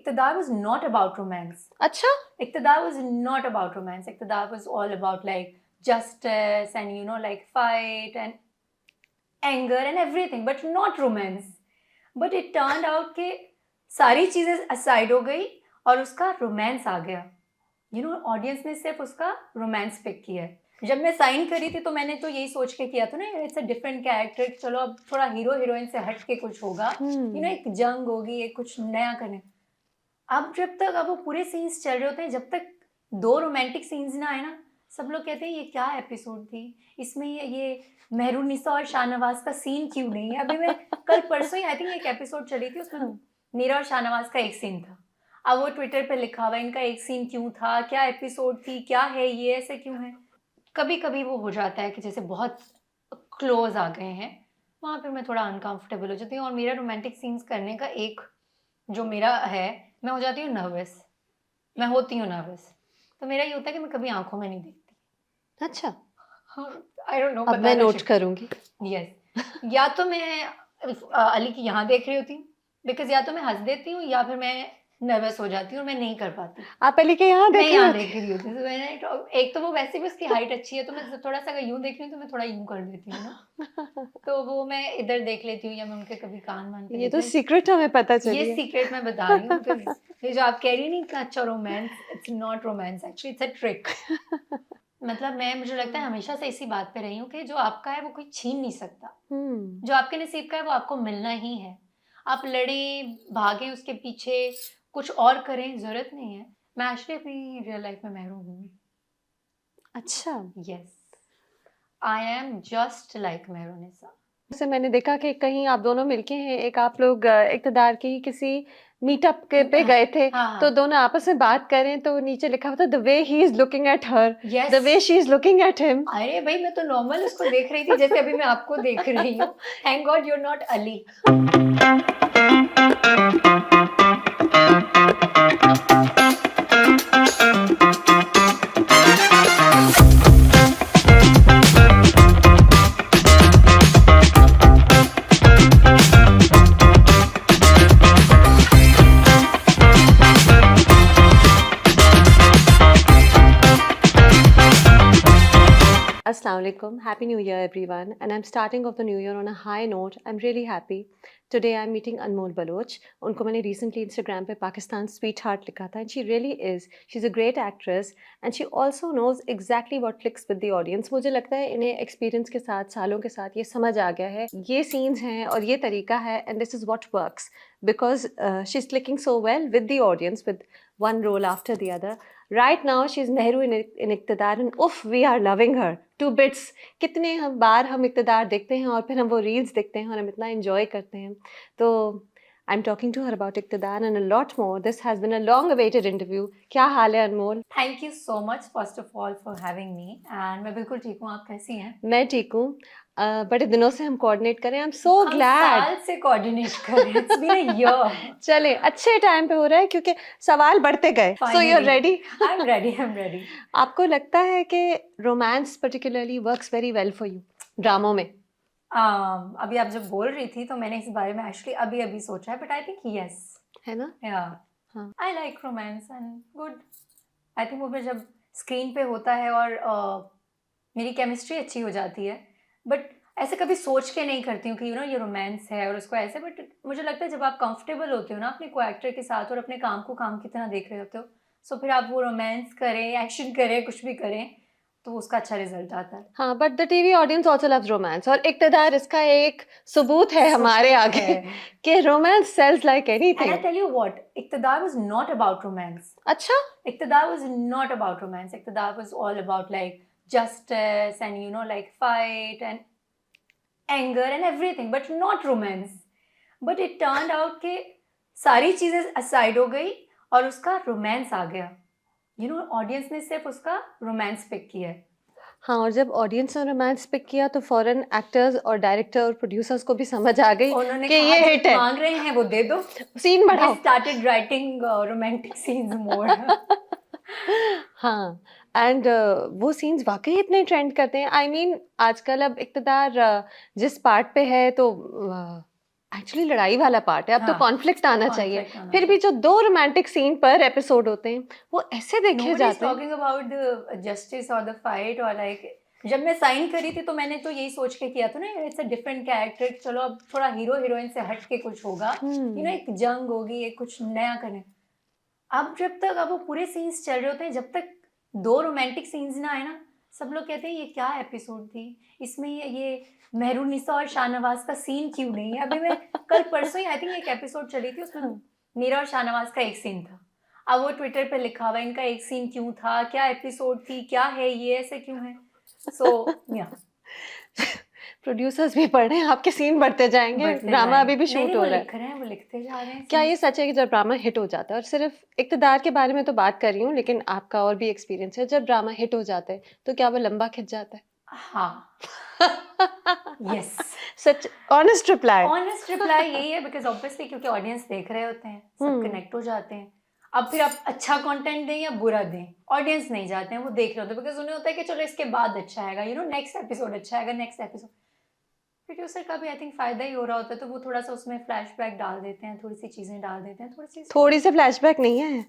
इक्तदार was not about romance. अच्छा, Iqtidar was not about romance. Iqtidar was all about like justice and like fight and anger and everything, but not romance. But it turned out कि सारी चीजें aside हो गई और उसका romance आ गया. Audience ने सिर्फ उसका रोमांस पिक किया है. जब मैं साइन करी थी तो मैंने तो यही सोच के किया था ना, इट्स अ डिफरेंट कैरेक्टर, चलो अब थोड़ा हीरो हीरोइन से हट के कुछ होगा, एक जंग होगी, एक कुछ नया करने. अब जब तक अब वो पूरे सीन्स चल रहे होते हैं, जब तक 2 रोमांटिक सीन्स ना आए ना, सब लोग कहते हैं ये क्या एपिसोड थी, इसमें ये मेहरुनिसा और शाहनवाज का सीन क्यों नहीं है. अभी मैं कल परसों ही आई थिंक एक एपिसोड चली थी, उसमें नीरा और शाहनवाज का एक सीन था. अब वो ट्विटर पे लिखा हुआ इनका एक सीन क्यों था, क्या एपिसोड थी, क्या है ये, ऐसे क्यों है. कभी कभी वो हो जाता है कि जैसे बहुत क्लोज आ गए हैं, वहाँ पे मैं थोड़ा अनकंफर्टेबल हो जाती हूँ. और मेरा रोमांटिक सीन्स करने का एक जो मेरा है, मैं हो जाती हूँ नर्वस, मैं होती हूँ नर्वस. तो मेरा ये होता है कि मैं कभी आंखों में नहीं देखती. अच्छा, आई डोंट नो, अब मैं नोट करूंगी. यस, या तो मैं अली की यहाँ देख रही होती हूँ, बिकॉज या तो मैं हंस देती हूँ या फिर मैं नर्वस हो जाती हूँ और मैं नहीं कर पाती. आप अली के यहाँ मैं देख यहाँ रहे देख रही होती हूँ. एक तो वो वैसे भी उसकी हाइट अच्छी है, तो मैं थोड़ा सा अगर यूं देख रही हूँ तो मैं थोड़ा यूं कर देती हूँ ना, तो वो मैं इधर देख लेती हूँ या मैं उनके कभी कान मान पे ये देख तो लेती हूँ. सीक्रेट हमें पता चली ये है. सीक्रेट मैं बता रही हूँ, because ये जो आप कह रही नहीं इतना अच्छा romance, it's not romance actually, it's a trick. मतलब मुझे लगता है हमेशा से इसी बात पे रही हूँ कि जो आपका है वो कोई छीन नहीं सकता. जो आपके नसीब का है वो आपको मिलना ही है. आप लड़ें, भागें उसके पीछे, कुछ और करें, जरूरत नहीं है. मैं एक्चुअली अपनी रियल लाइफ में महरूम हूँ. अच्छा, yes, I am just like Mehrunnisa. जैसे मैंने देखा कि कहीं आप दोनों मिलके हैं, एक आप लोग इक़्तिदार की किसी मीटअप के पे गए थे, हाँ. तो दोनों आपस में बात करें तो नीचे लिखा हुआ था the way he is looking at her, Yes. The way she is looking at him. अरे भाई, मैं तो नॉर्मल उसको देख रही थी जैसे अभी मैं आपको देख रही हूँ. Thank God you are not Ali. Assalamu alaikum, happy new year everyone, and I'm starting off the new year on a high note. I'm really happy. Today I'm meeting Anmol Baloch. उनको मैंने recently Instagram पे Pakistan sweetheart लिखा था, and she really is. She's a great actress and she also knows exactly what clicks with the audience. मुझे लगता है इन्हें experience के साथ, सालों के साथ ये समझ आ गया है, ये scenes हैं और ये तरीका है, and this is what works because she's clicking so well with the audience with one role after the other. Right now she's Mehru in Iqtidar and uff, we are loving her to bits. कितने बार हम इक़्तिदार देखते हैं और फिर हम वो reels देखते हैं और हम इतना एंजॉय करते हैं. तो I'm talking to her about इक़्तिदार and a lot more. This has been a long awaited interview. क्या हाल है Anmol? Thank you so much first of all for having me. And मैं बिल्कुल ठीक हूँ, आप कैसी हैं? मैं ठीक हूँ. बड़े दिनों से हम कोऑर्डिनेट करें. I'm so glad. साल से कोऑर्डिनेट कर रहे हैं. It's been a year. चले, अच्छे टाइम पे हो रहा है क्योंकि सवाल बढ़ते गए. So you're ready? I'm ready. I'm ready. आपको लगता है कि romance particularly works very well for you ड्रामों में? अभी आप जब बोल रही थी तो मैंने इस बारे में एक्चुअली अभी सोचा है, बट आई थिंक यस, है ना? हाँ, I like romance and good. I think वो फिर जब स्क्रीन पे होता है और मेरी केमिस्ट्री अच्छी हो जाती है, बट ऐसे कभी सोच के नहीं करती हूँ कि ये रोमांस है और उसको ऐसे. बट मुझे लगता है जब आप कंफर्टेबल होते हो ना अपने को एक्टर के साथ और अपने काम को काम की तरह देख रहे होते हो, सो फिर आप वो रोमांस करें, एक्शन करें, कुछ भी करें, तो उसका अच्छा रिजल्ट आता है. हाँ, but the TV audience also loves romance और इक़्तिदार इसका एक सबूत है हमारे आगे कि romance sells like anything. And I tell you what, Iqtidar was not about romance. अच्छा, Iqtidar was not about romance. Iqtidar was all about like justice and like fight and anger and everything, but not romance. But it turned out कि सारी चीजें aside हो गई और उसका romance आ गया. Audience ने सिर्फ उसका रोमांस पिक किया है. हाँ, और जब ऑडियंस ने रोमांस पिक किया तो फॉरेन एक्टर्स और डायरेक्टर और प्रोड्यूसर्स को भी समझ आ गई कि ये हिट है, मांग रहे हैं वो दे दो, सीन बढ़ाओ. स्टार्टेड राइटिंग रोमांटिक सीन्स मोर. हाँ, एंड वो सीन्स वाकई इतने ट्रेंड करते हैं. आई मीन आजकल अब इक़्तिदार जिस पार्ट पे है तो एक्चुअली लड़ाई वाला पार्ट है, अब तो हाँ, कॉन्फ्लिक्ट आना चाहिए। conflict आना फिर भी जो 2 रोमांटिक सीन पर एपिसोड होते हैं, वो ऐसे देखे Nobody is जाते हैं। talking about the justice or the fight or like जब मैं साइन करी थी तो मैंने तो यही सोच के किया था ना, इट्स अ डिफरेंट कैरेक्टर, चलो अब थोड़ा हीरो हीरोइन से हट के कुछ होगा, एक जंग होगी, एक कुछ नया करने। अब जब तक अब वो पूरे सीन्स चल रहे होते हैं, जब तक 2 रोमांटिक सीन्स ना आए ना, सब लोग कहते हैं ये क्या एपिसोड थी, इसमें ये मेहरुनिसा और शाहनवाज का सीन क्यों नहीं है। अभी मैं कल परसों ही आई थिंक एक एपिसोड चली थी, उसमें मीरा और शाहनवाज का एक सीन था। अब वो ट्विटर पे लिखा हुआ इनका एक सीन क्यों था, क्या एपिसोड थी, क्या है ये, ऐसे क्यों है। सो या प्रोड्यूसर्स भी पढ़ रहे हैं, आपके सीन बढ़ते जाएंगे, ड्रामा अभी भी शूट हो रहा है। लिख रहे हैं, वो लिखते जा रहे हैं। क्या ये सच है कि जब ड्रामा हिट हो जाता है, और सिर्फ इक़्तिदार के बारे में तो बात कर रही हूँ, लेकिन आपका और भी एक्सपीरियंस है, जब ड्रामा हिट हो जाता है तो क्या वो लंबा खिंच जाता है? हाँ, यस, सच ऑनेस्ट रिप्लाई। ऑनेस्ट रिप्लाई यही है, बिकॉज ऑब्वियसली क्योंकि ऑडियंस देख रहे होते हैं, सब कनेक्ट हो जाते हैं। अब फिर आप अच्छा कंटेंट दें या बुरा दें, ऑडियंस नहीं जाते हैं, वो देख रहे होते हैं, बिकॉज उन्हें होता है कि चलो इसके बाद अच्छा आएगा, नेक्स्ट एपिसोड अच्छा आएगा, नेक्स्ट एपिसोड। प्रोड्यूसर का भी आई थिंक फायदा ही हो रहा होता है, तो वो थोड़ा सा उसमें फ्लैशबैक डाल देते हैं, थोड़ी सी चीजें डाल देते हैं, थोड़ी सी फ्लैशबैक नहीं है।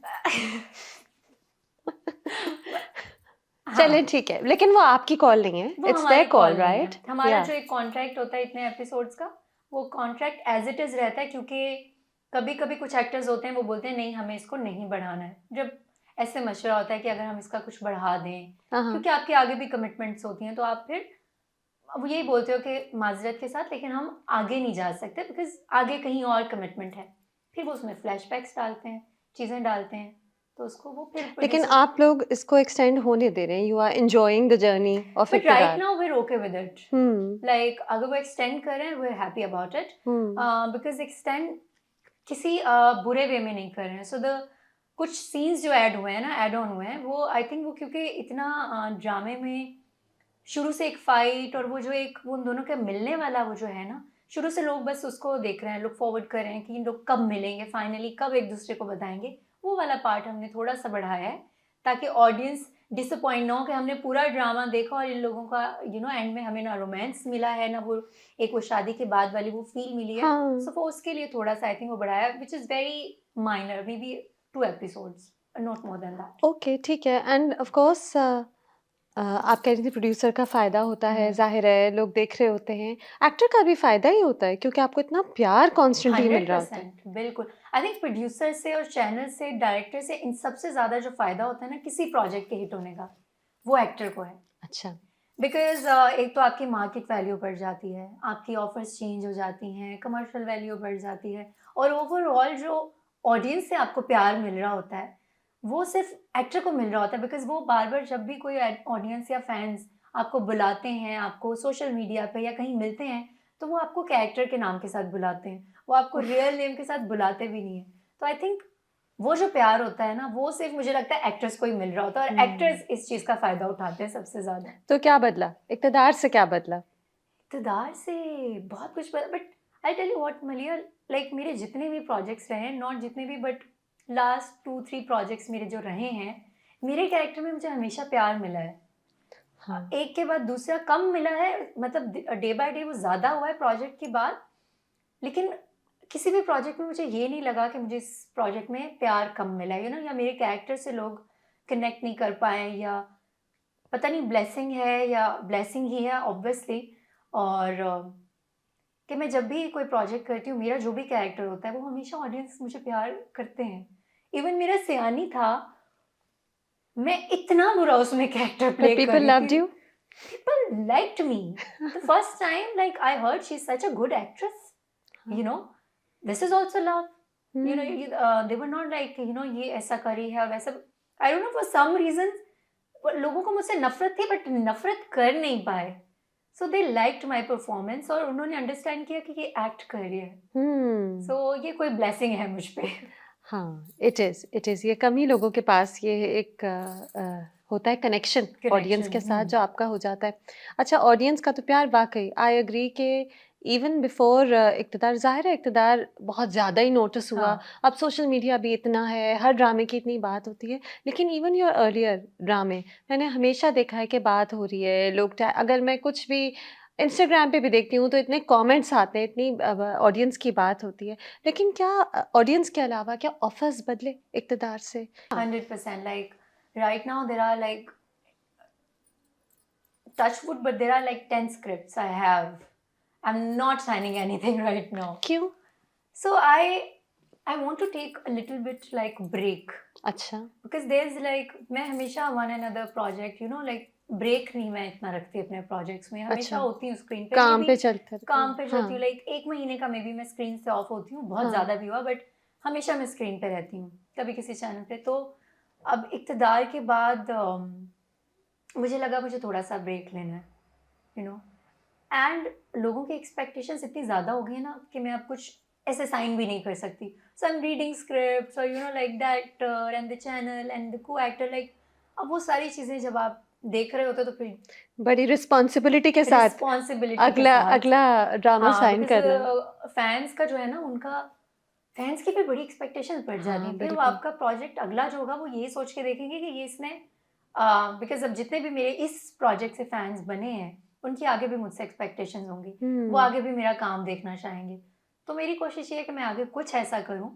चलिए ठीक है, लेकिन वो आपकी कॉल नहीं है, इट्स देयर कॉल, राइट? हमारा जो एक कॉन्ट्रैक्ट होता है इतने एपिसोड्स का, वो कॉन्ट्रैक्ट एज इट इज रहता है, क्योंकि कभी कभी कुछ एक्टर्स होते हैं वो बोलते हैं नहीं हमें इसको नहीं बढ़ाना है। जब ऐसे मशवरा होता है कि अगर हम इसका कुछ बढ़ा दें, क्योंकि आपके आगे भी कमिटमेंट्स होती हैं, तो आप फिर अब यही बोलते हो कि माजरत के साथ, लेकिन हम आगे नहीं जा सकते बिकॉज आगे कहीं और कमिटमेंट है। फिर वो उसमें फ्लैशबैक्स डालते हैं, चीज़ें डालते हैं, तो उसको वो फिर लेकिन आप लोग इसको एक्सटेंड होने दे रहे हैं, you are enjoying the journey of but right now we are okay with it. Like अगर वो एक्सटेंड कर रहे हैं we are happy about it, because extend किसी बुरे वे में नहीं कर रहे हैं। सो द कुछ सीन्स जो ऐड हुए हैं ना, ऐड ऑन हुए हैं, वो आई थिंक वो क्योंकि इतना ड्रामे में शुरू से एक फाइट और वो जो एक वो उन दोनों के मिलने वाला वो जो है ना, शुरू से लोग बस उसको देख रहे हैं, लुक फॉरवर्ड कर रहे हैं कि इन लोग कब मिलेंगे, फाइनली कब एक दूसरे को बताएंगे। वो वाला पार्ट हमने थोड़ा सा बढ़ाया है ताकि ऑडियंस डिसअपॉइंट ना हो कि हमने पूरा ड्रामा देखा और इन लोगों का एंड में हमें ना रोमांस मिला है, ना वो एक वो शादी के बाद वाली वो फील मिली है। सो वो उसके लिए थोड़ा सा आई थिंक वो बढ़ाया, which is very minor, may be 2 episodes, not more than that. Okay, ठीक है। एंड ऑफ कोर्स आप कह रही थी प्रोड्यूसर का फ़ायदा होता है, ज़ाहिर है लोग देख रहे होते हैं। एक्टर का भी फ़ायदा ही होता है, क्योंकि आपको इतना प्यार कॉन्स्टेंटली मिल रहा होता है। 100% बिल्कुल। आई थिंक प्रोड्यूसर से और चैनल से, डायरेक्टर से, इन सबसे ज़्यादा जो फ़ायदा होता है ना किसी प्रोजेक्ट के हिट होने का, वो एक्टर को है। अच्छा। बिकॉज एक तो आपकी मार्केट वैल्यू बढ़ जाती है, आपकी ऑफर्स चेंज हो जाती हैं, कमर्शियल वैल्यू बढ़ जाती है, और ओवरऑल जो ऑडियंस से आपको प्यार मिल रहा होता है वो सिर्फ एक्टर को मिल रहा होता है। बिकॉज वो बार बार जब भी कोई ऑडियंस या फैंस आपको बुलाते हैं, आपको सोशल मीडिया पे या कहीं मिलते हैं, तो वो आपको कैरेक्टर के नाम के साथ बुलाते हैं, वो आपको रियल नेम के साथ बुलाते भी नहीं है। तो आई थिंक वो जो प्यार होता है ना, वो सिर्फ मुझे लगता है एक्टर्स को ही मिल रहा होता है, और एक्टर्स इस चीज़ का फ़ायदा उठाते हैं सबसे ज़्यादा। तो क्या बदला? इक़्तिदार से क्या बदला? इक़्तिदार से बहुत कुछ बदला, but I tell you what मलिया, लाइक मेरे जितने भी प्रोजेक्ट्स रहे हैं, नॉट जितने भी बट लास्ट 2-3 प्रोजेक्ट्स मेरे जो रहे हैं, मेरे कैरेक्टर में मुझे हमेशा प्यार मिला है। हाँ। एक के बाद दूसरा कम मिला है, मतलब डे बाय डे वो ज़्यादा हुआ है प्रोजेक्ट के बाद, लेकिन किसी भी प्रोजेक्ट में मुझे ये नहीं लगा कि मुझे इस प्रोजेक्ट में प्यार कम मिला है, या मेरे कैरेक्टर से लोग कनेक्ट नहीं कर पाए, या पता नहीं ब्लेसिंग है या ब्लेसिंग ही है ऑब्वियसली। और कि मैं जब भी कोई प्रोजेक्ट करती हूँ, मेरा जो भी कैरेक्टर होता है वो हमेशा ऑडियंस मुझे प्यार करते हैं। इवन मेरा सियानी था, मैं इतना बुरा उसमें कैरेक्टर प्ले कर People loved you? People liked me. The first time, like I heard she's such a good actress. This is also love. They were not like ये ऐसा करी है और वैसा. I don't know, for some reasons लोगों को मुझसे नफरत थी, बट नफरत कर नहीं पाए. So they liked my performance और उन्होंने अंडरस्टैंड किया कि ये एक्ट कर रही है. So ये कोई ब्लेसिंग है मुझ पे. हाँ, इट इज़ ये कम ही लोगों के पास ये एक होता है कनेक्शन ऑडियंस के साथ जो आपका हो जाता है। अच्छा, ऑडियंस का तो प्यार वाकई आई एग्री कि इवन बिफोर इक़्तिदार, ज़ाहिर है इक़्तिदार बहुत ज़्यादा ही नोटिस हुआ। अब सोशल मीडिया भी इतना है, हर ड्रामे की इतनी बात होती है, लेकिन इवन योर अर्लियर ड्रामे मैंने हमेशा देखा है कि बात हो रही है, लोग अगर मैं कुछ भी इंस्टाग्राम पे भी देखती हूँ तो इतने कमेंट्स आते हैं, इतनी ऑडियंस की बात होती है। लेकिन क्या ऑडियंस के अलावा क्या ऑफर्स बदले इक़्तिदार से? 100%. Like right now, there are like touch wood, but there are like 10 scripts I have. I'm not signing anything right now. क्यों? So I want to take a little bit like break अच्छा, because there's like मैं हमेशा one another project, you know, like break नहीं मैं इतना रखती अपने projects में, हमेशा अच्छा। होती हूँ स्क्रीन पे, काम मे पे बी चलते रहते काम हो। पे हाँ, चलती हूँ, लाइक 1 महीने का मे बी मैं स्क्रीन से ऑफ होती हूँ, बहुत हाँ। ज़्यादा भी हुआ, बट हमेशा मैं स्क्रीन पे रहती हूँ कभी किसी चैनल पे। तो अब इक़्तिदार के बाद मुझे लगा मुझे थोड़ा सा ब्रेक लेना है, यू नो, एंड लोगों की एक्सपेक्टेशंस इतनी ज़्यादा हो गई है ना कि मैं अब कुछ ऐसे साइन भी नहीं कर सकती। So I am reading scripts और you know like the actor and the channel and the को एक्टर, लाइक अब वो सारी चीज़ें जब आप देख रहे होते हो तो फिर बड़ी रिस्पॉन्सिबिलिटी के साथ रिस्पॉन्सिबिलिटी के अगला साथ, अगला ड्रामा हाँ, साइन करना। बिकॉज फैंस का जो है ना, उनका फैंस की फिर बड़ी एक्सपेक्टेशंस बढ़ जाती हाँ, हैं। फिर वो बिल्कुल। आपका प्रोजेक्ट अगला जो होगा वो ये सोच के देखेंगे कि ये इसने, बिकॉज अब जितने भी मेरे इस प्रोजेक्ट से फैंस बने हैं उनकी आगे भी मुझसे एक्सपेक्टेशंस होंगी, वो हुँ। आगे भी मेरा काम देखना चाहेंगे। तो मेरी कोशिश ये है कि मैं आगे कुछ ऐसा करूं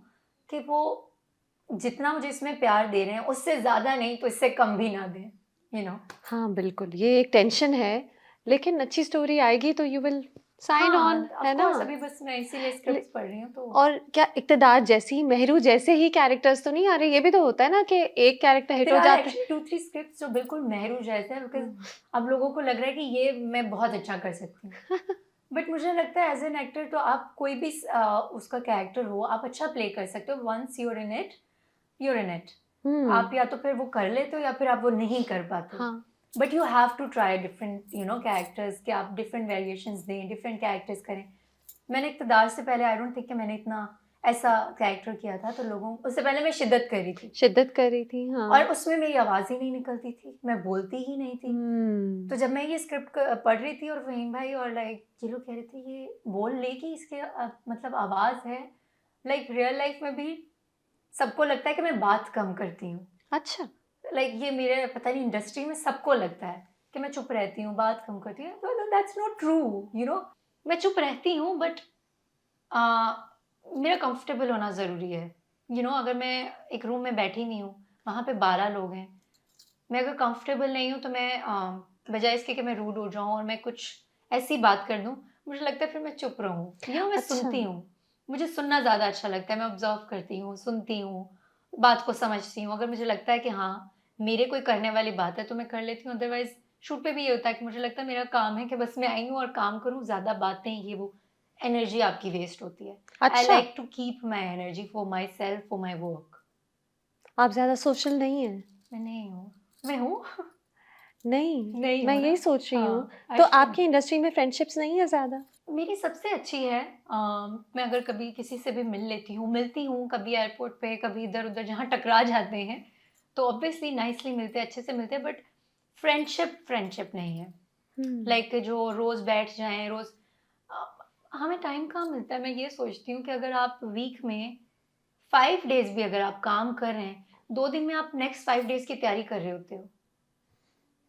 कि वो जितना मुझे इसमें प्यार दे रहे हैं उससे ज़्यादा नहीं तो इससे कम भी ना दें, यू नो। हाँ, बिल्कुल, ये एक टेंशन है, लेकिन अच्छी स्टोरी आएगी तो यू विल साइन हाँ, ऑन, ऑफ है ना? कोर्स अभी बस मैं इसीलिए ले स्क्रिप्ट्स पढ़ रही हूँ तो। और क्या इक़्तिदार जैसी, मेहरू जैसे ही कैरेक्टर्स तो नहीं आ रहे? ये भी तो होता है ना कि एक कैरेक्टर हिट देयर हो आर जाता है। एक्चुअली 2-3 स्क्रिप्ट्स जो बिल्कुल मेहरू जैसे हैं, बिकॉज़ हाँ। अब लोगों को लग रहा है कि ये मैं बहुत अच्छा कर सकती हूँ। बट मुझे लगता है एज़ एन एक्टर तो आप कोई भी उसका कैरेक्टर हो, आप अच्छा प्ले कर सकते हो। Once you are in it, you are in it. हुँ, आप या तो फिर वो कर लेते हो या फिर आप वो नहीं कर पाते हो। हाँ। But you have to try different you know characters, कि आप डिफरेंट वेरिएशंस दें, डिफरेंट कैरेक्टर्स करें। मैंने इक़्तिदार से पहले आई डोंट थिंक कि मैंने इतना ऐसा कैरेक्टर किया था, तो लोगों उससे पहले मैं शिद्दत कर रही थी शिद्दत कर रही थी, हाँ। और उसमें मेरी आवाज़ ही नहीं निकलती थी, मैं बोलती ही नहीं थी। तो हुँ। जब मैं ये स्क्रिप्ट पढ़ रही थी और फ़हीम भाई और लाइक ये लोग कह रहे थे ये बोल लेगी, इसके मतलब आवाज़ है। लाइक रियल लाइफ में भी सबको लगता है कि मैं बात कम करती हूँ। अच्छा। लाइक ये मेरे पता नहीं इंडस्ट्री में सबको लगता है कि मैं चुप रहती हूँ, बात कम करती हूँ। तो that's not true, you know. मैं चुप रहती हूँ बट मेरा कंफर्टेबल होना ज़रूरी है। यू नो, अगर मैं एक रूम में बैठी हुई हूँ, वहाँ पे 12 लोग हैं, मैं अगर कंफर्टेबल नहीं हूँ तो मैं बजाय इसके कि मैं रूड हो जाऊँ और मैं कुछ ऐसी बात कर दूँ, मुझे लगता है फिर मैं चुप रहूँ। यू नो, मैं अच्छा। सुनती हूँ, मुझे सुनना ज़्यादा अच्छा लगता है। मैं ऑब्ज़र्व करती हूँ, सुनती हूँ, बात को समझती हूँ। अगर मुझे लगता है कि हाँ, मेरे कोई करने वाली बात है तो मैं कर लेती हूँ, अदरवाइज़ शूट पे भी ये होता है कि मुझे लगता है मेरा काम है कि बस मैं आई हूँ और काम करूँ, ज़्यादा बातें ये वो, एनर्जी आपकी वेस्ट होती है। आई अच्छा, like to keep my energy for myself, for my work. आप ज़्यादा सोशल नहीं हैं? मैं नहीं हूँ। मैं हूँ। नहीं, नहीं मैं हूँ ना। यही सोच रही हूँ। हाँ, आई तो शुड। आपकी इंडस्ट्री में फ्रेंडशिप्स नहीं है ज़्यादा? मेरी सबसे अच्छी है। मैं अगर कभी किसी से भी मिलती हूँ कभी एयरपोर्ट पे, कभी इधर-उधर जहाँ टकरा जाते हैं, तो ऑब्वियसली नाइसली मिलते हैं, अच्छे से मिलते हैं, बट फ्रेंडशिप नहीं है। हुँ। लाइक जो रोज़ बैठ जाएँ, रोज़ हमें टाइम कहाँ मिलता है। मैं ये सोचती हूँ कि अगर आप वीक में 5 डेज़ भी अगर आप काम कर रहे हैं, 2 दिन में आप नेक्स्ट 5 डेज़ की तैयारी कर रहे होते हो।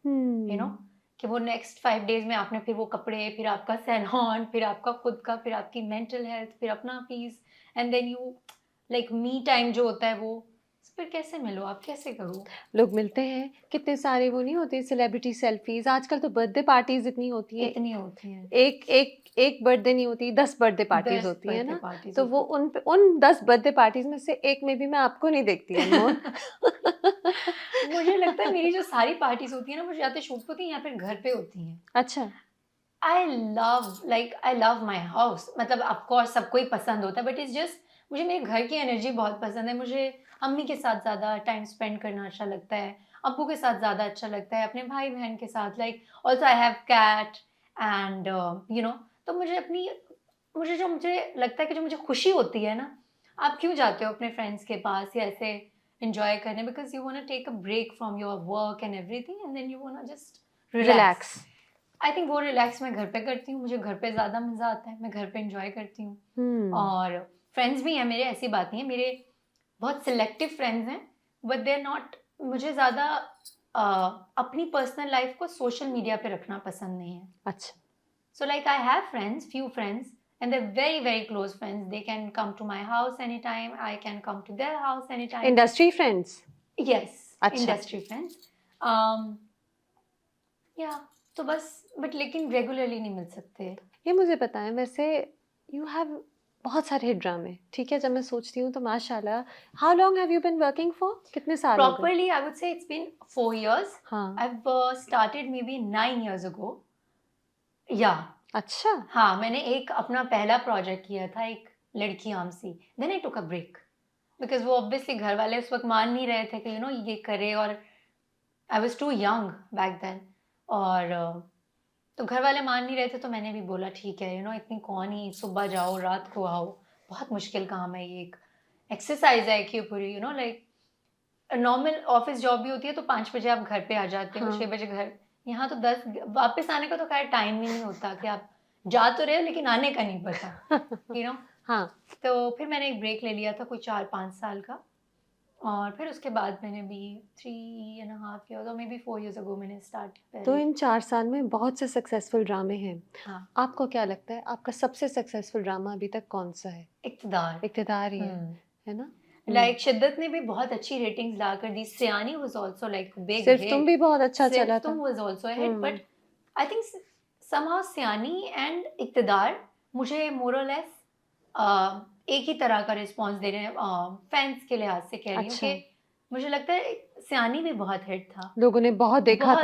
यू नो, हुँ। कि वो नेक्स्ट 5 डेज़ में आपने फिर वो कपड़े, फिर आपका सैलून, फिर आपका खुद का, फिर आपकी मेंटल हेल्थ, फिर अपना peace, and then you like me time जो होता है वो, फिर कैसे मिलो आप, कैसे करो? लोग मिलते हैं, कितने सारे वो नहीं होते सेलिब्रिटी सेल्फीज़, आजकल तो बर्थडे पार्टीज़ इतनी होती हैं। इतनी होती हैं, एक एक एक बर्थडे नहीं होती, 10 बर्थडे पार्टीज़ 10 होती हैं बर्थडे ना? पार्टीज़ तो वो होती हैं। उन 10 बर्थडे पार्टीज़ में से एक में भी मैं आपको नहीं देखती अनमोल। मुझे लगता है मेरी जो सारी पार्टीज़ होती हैं ना, वो या तो शूट पे होती हैं या फिर घर पे होती हैं। अच्छा। आई लव माय हाउस, मतलब ऑफ कोर्स सबको ही पसंद होता है, बट इट्स जस्ट मुझे मेरे घर की एनर्जी बहुत पसंद है। मुझे अम्मी के साथ ज़्यादा टाइम स्पेंड करना अच्छा लगता है, अब्बू के साथ ज़्यादा अच्छा लगता है, अपने भाई-बहन के साथ, like also I have cat and you know. तो मुझे लगता है कि जो मुझे खुशी होती है ना, आप क्यों जाते हो अपने फ्रेंड्स के पास या ऐसे एन्जॉय करने, because you want to take a break from your work and everything and then you want to just relax. Relax. I think वो रिलैक्स मैं घर पे करती हूँ, मुझे घर पे ज़्यादा मज़ा आता है, मैं घर पे एन्जॉय करती हूँ। हुँ। और फ्रेंड्स भी हैं मेरे, ऐसी बात नहीं है, मेरे बहुत सिलेक्टिव फ्रेंड्स हैं, बट दे आर नॉट, मुझे ज़्यादा अपनी पर्सनल लाइफ़ को सोशल मीडिया पे रखना पसंद नहीं है। अच्छा। So like I have friends, few friends, and they're very, very close friends. They can come to my house anytime. I can come to their house anytime. Industry friends? Yes, अच्छा। industry friends. Um, yeah, तो बस but लेकिन regularly नहीं मिल सकते। ये मुझे बताएं, वैसे यू हैव बहुत सारे हिट ड्रामे, ठीक है, जब मैं सोचती हूँ तो माशाल्लाह, how long have you been working for, कितने साल हो गए? Properly, I would say it's been 4 years. हाँ। I've started maybe 9 years ago. Yeah. अच्छा। हाँ, मैंने एक अपना पहला प्रोजेक्ट किया था, एक लड़की आमसी। Then I took a break because वो ऑब्वियसली घर वाले उस वक्त मान नहीं रहे थे कि यू नो ये करे, और I was too young back then, और तो घर वाले मान नहीं रहे थे, तो मैंने भी बोला ठीक है, यू नो इतनी कौन ही, सुबह जाओ रात को आओ, बहुत मुश्किल काम है ये, एक एक्सरसाइज है कि पूरी, you know like normal office job भी होती है तो 5 बजे आप घर पे आ जाते हो, हाँ। 6 बजे घर, यहाँ तो 10 वापस आने का तो खैर टाइम ही नहीं होता कि आप जा तो रहे हो लेकिन आने का नहीं पता, यू नो। हाँ। तो फिर मैंने एक ब्रेक ले लिया था कोई 4-5 साल का, और फिर उसके बाद मैंने भी 3.5 years और मे बी 4 years ago मैंने स्टार्ट किया। तो इन 4 साल में बहुत से सक्सेसफुल ड्रामे हैं। हाँ। आपको क्या लगता है आपका सबसे सक्सेसफुल ड्रामा अभी तक कौन सा है? इक़्तिदार। इक़्तिदार ही है ना? लाइक शिद्दत ने भी बहुत अच्छी रेटिंग्स ला कर दी, सियानी वाज आल्सो लाइक बिग सिर्फ हिट, तुम भी बहुत अच्छा चला था। तुम was also hit, but I think somehow सियानी एंड इक़्तिदार मुझे मोर और लेस एक ही तरह का रिस्पांस दे रहे हैं, फैंस के लिहाज से कह रही हूँ कि मुझे लगता है सियानी भी बहुत हिट था, लोगों ने बहुत देखा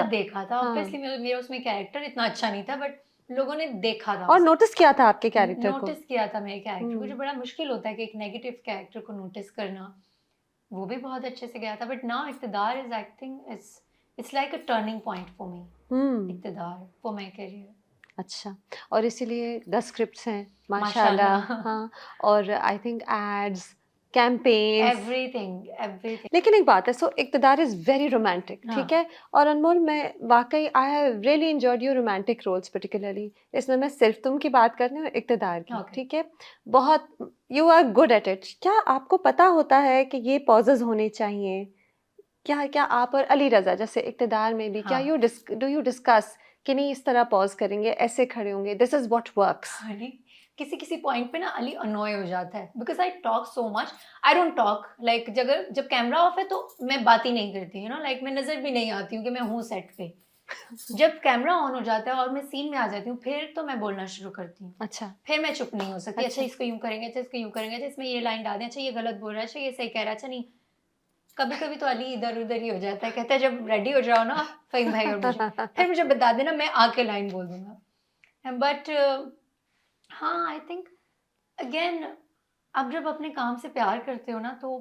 था। ऑब्वियसली मेरा उसमें कैरेक्टर इतना अच्छा नहीं था, बट लोगों ने देखा था और नोटिस किया था आपके कैरेक्टर को। नोटिस किया था मेरे कैरेक्टर को, जो बड़ा मुश्किल होता है कि एक नेगेटिव कैरेक्टर को नोटिस करना, वो भी बहुत अच्छे से गया था। But now Iqtidar is I think it's like a turning point for me, Iqtidar for my career. अच्छा, और इसीलिए 10 स्क्रिप्ट्स हैं माशाल्लाह। हाँ, और I think ads, campaigns, everything. लेकिन एक बात है, so Iqtidar is very romantic, ठीक है, और अनमोल, मैं वाकई I have really enjoyed your romantic roles particularly. इसमें मैं सिर्फ तुम की बात कर रही हूँ, इक़्तिदार की, ठीक है, बहुत you are good at it. क्या आपको पता होता है कि ये पॉजेज होने चाहिए? क्या आप और अली रज़ा जैसे इक़्तिदार में भी क्या डू यू डिस्कस कि नहीं इस तरह पॉज करेंगे, ऐसे खड़े होंगे, दिस इज व्हाट वर्क्स? किसी पॉइंट पे ना अली अनॉय हो जाता है because I talk so much, I don't talk like जब कैमरा ऑफ है तो मैं बात ही नहीं करती, यू नो लाइक मैं नजर भी नहीं आती हूँ कि मैं हूँ सेट पे। जब कैमरा ऑन हो जाता है और मैं सीन में आ जाती हूँ, फिर तो मैं बोलना शुरू करती हूँ। अच्छा। फिर मैं चुप नहीं हो सकती। अच्छा इसको यूं करेंगे, अच्छा इसको यूं करेंगे, अच्छा इसमें ये लाइन डाल दें, अच्छा ये गलत बोल रहा है, अच्छा ये सही कह रहा है, अच्छा नहीं। कभी कभी तो अली इधर उधर ही हो जाता है, कहता है जब रेडी हो जाओ ना फ़हीम भाई और मुझे, फिर मुझे बता देना, मैं आके लाइन बोल दूंगा। बट हाँ, आई थिंक अगेन आप जब अपने काम से प्यार करते हो ना तो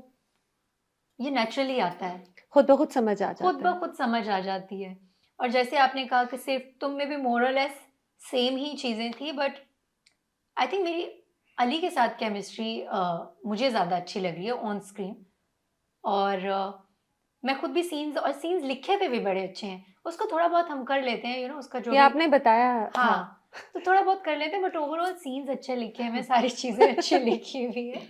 ये नेचुरली आता है, खुद ब खुद समझ आ जाता है, खुद ब खुद समझ आ जाती है। और जैसे आपने कहा कि सिर्फ तुम में भी मोर और लेस सेम ही चीज़ें थी, बट आई थिंक मेरी अली के साथ केमिस्ट्री मुझे ज़्यादा अच्छी लग रही है ऑन स्क्रीन। और मैं खुद भी सीन्स लिखे पे भी बड़े अच्छे हैं, उसको थोड़ा बहुत हम कर लेते हैं, यू नो उसका जो ये आपने बताया। हाँ, तो थोड़ा बहुत कर लेते हैं, बट ओवरऑल सीन्स अच्छे लिखे हैं, मैं सारी चीज़ें अच्छी लिखी हुई है।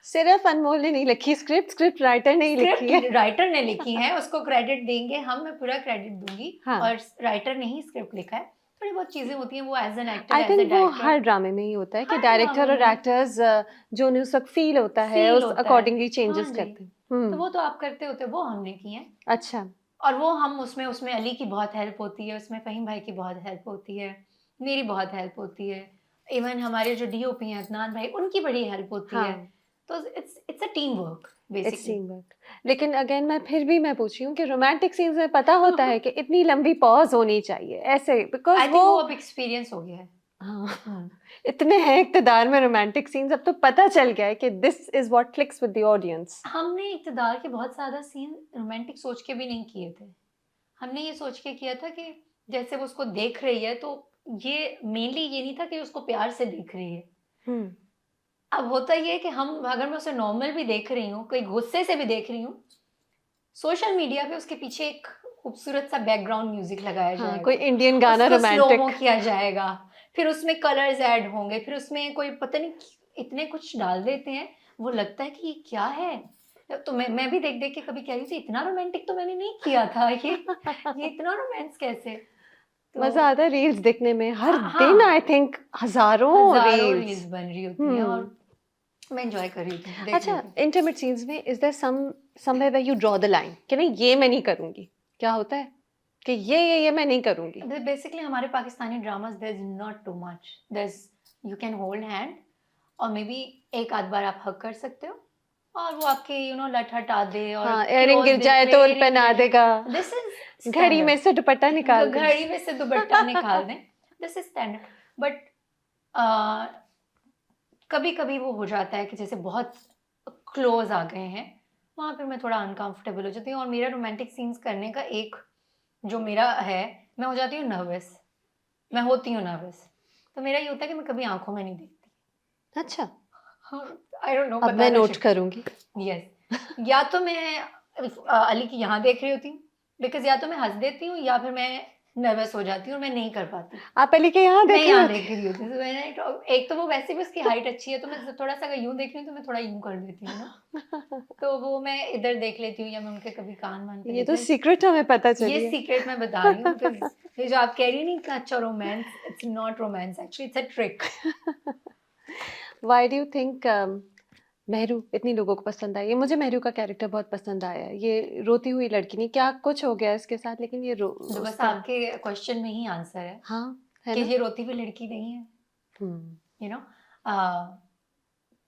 सिर्फ अनमोल ने नहीं लिखी स्क्रिप्ट राइटर ने ही लिखी है। राइटर ने लिखी है, उसको क्रेडिट देंगे हम, मैं पूरा क्रेडिट दूंगी। हाँ। और राइटर ने ही स्क्रिप्ट लिखा है, थोड़ी बहुत चीजें होती हैं वो as an actor, I think वो हर ड्रामे में ही होता है कि डायरेक्टर और एक्टर्स जो उन्हें उस वक्त फील होता है उस अकॉर्डिंगली चेंजेस करते हैं। तो वो तो आप करते होते, वो हमने की है। अच्छा। और वो हम उसमें अली की बहुत हेल्प होती है, उसमें फ़हीम भाई की बहुत हेल्प होती है, मेरी बहुत हेल्प होती है, इवन हमारे जो डीओपी हैं अदनान भाई, उनकी बड़ी हेल्प होती है। तो it's a team work basically. लेकिन अगेन मैं पूछ रही हूँ कि रोमांटिक सीन्स में पता होता है कि इतनी लंबी पॉज होनी चाहिए ऐसे, बिकॉज आई थिंक वो अब एक्सपीरियंस हो गया है। हाँ, इतने हैं इक़्तिदार में रोमांटिक सीन्स, अब तो पता चल गया है कि this is what clicks with the audience. हमने इक़्तिदार के बहुत ज़्यादा सीन रोमांटिक सोच के भी नहीं किए थे, हमने ये सोच के किया था कि जैसे वो उसको देख रही है तो ये मेनली ये नहीं था कि उसको प्यार से देख रही है। अब होता ये है कि हम अगर मैं उसे नॉर्मल भी देख रही हूँ, कोई गुस्से से भी देख रही हूँ, सोशल मीडिया पे उसके पीछे एक खूबसूरत सा बैकग्राउंड म्यूजिक लगाया जाएगा, कोई इंडियन गाना रोमांटिक स्लो किया जाएगा, फिर उसमें कलर्स ऐड होंगे, फिर उसमें कोई पता नहीं इतने कुछ डाल देते हैं, वो लगता है कि ये क्या है। तो मैं भी देख के कभी कह रही थी इतना रोमांटिक तो मैंने नहीं किया था, ये इतना रोमांस कैसे। मजा आता है रील्स देखने में हर हाँ, दिन हाँ। आई थिंक हजारों हजारों रील्स रील्स बन रही होती हैं और मैं एंजॉय कर रही थी, देख अच्छा रही थी। इंटीमेट सीन्स में is there somewhere where you draw the line कि नहीं ये मैं नहीं करूंगी, क्या होता है कि ये मैं नहीं करूंगी? बेसिकली हमारे Pakistani dramas there is not too much, there is you can hold hand और मे बी एक आध बार आप हग कर सकते हो और वो आपके लट हटा दे और हाँ एयरिंग गिर दे, जाए तो earring पहना गिर- देगा, दिस इज घड़ी में से दुपट्टा निकाल दे। घड़ी में से दुपट्टा निकाल दें, दिस इज स्टैंडर्ड। बट कभी कभी वो हो जाता है कि जैसे बहुत क्लोज आ गए हैं, वहाँ पे मैं थोड़ा अनकंफर्टेबल हो जाती हूँ और मेरा रोमांटिक सीन्स करने का एक जो मेरा है, मैं हो जाती हूँ नर्वस, मैं होती हूँ नर्वस, तो मेरा ये होता है कि मैं कभी आंखों में नहीं देखती। अच्छा आई डोंट नो, अब मैं नोट करूंगी। यस, या तो मैं अली की यहाँ देख रही होती हूँ, बिकॉज या तो मैं हंस देती हूँ या फिर मैं नर्वस हो जाती हूँ और मैं नहीं कर पाती। आप अली के यहाँ मैं देख रहे यहाँ हो? देख रही होती हूँ, तो मैंने एक तो वो वैसे भी उसकी हाइट अच्छी है, तो मैं थोड़ा सा अगर यूं देख रही हूँ तो मैं थोड़ा यूं कर देती हूँ ना, तो वो मैं इधर देख लेती हूँ या मैं उनके कभी कान वान पे ये देख तो लेती सीक्रेट हमें पता हूँ। चली ये है। सीक्रेट मैं बता रही हूँ, बिकॉज ये जो आप कह रही हो नहीं इतना अच्छा romance, it's not romance actually, it's a trick. Why do you think Mehru इतनी लोगों को पसंद आई? ये मुझे मेहरू का कैरेक्टर बहुत पसंद आया, ये रोती हुई लड़की नहीं, क्या कुछ हो गया इसके साथ लेकिन ये तो बस उसका आपके क्वेश्चन में ही आंसर है हाँ है कि ना। ये रोती हुई लड़की नहीं है, यू नो।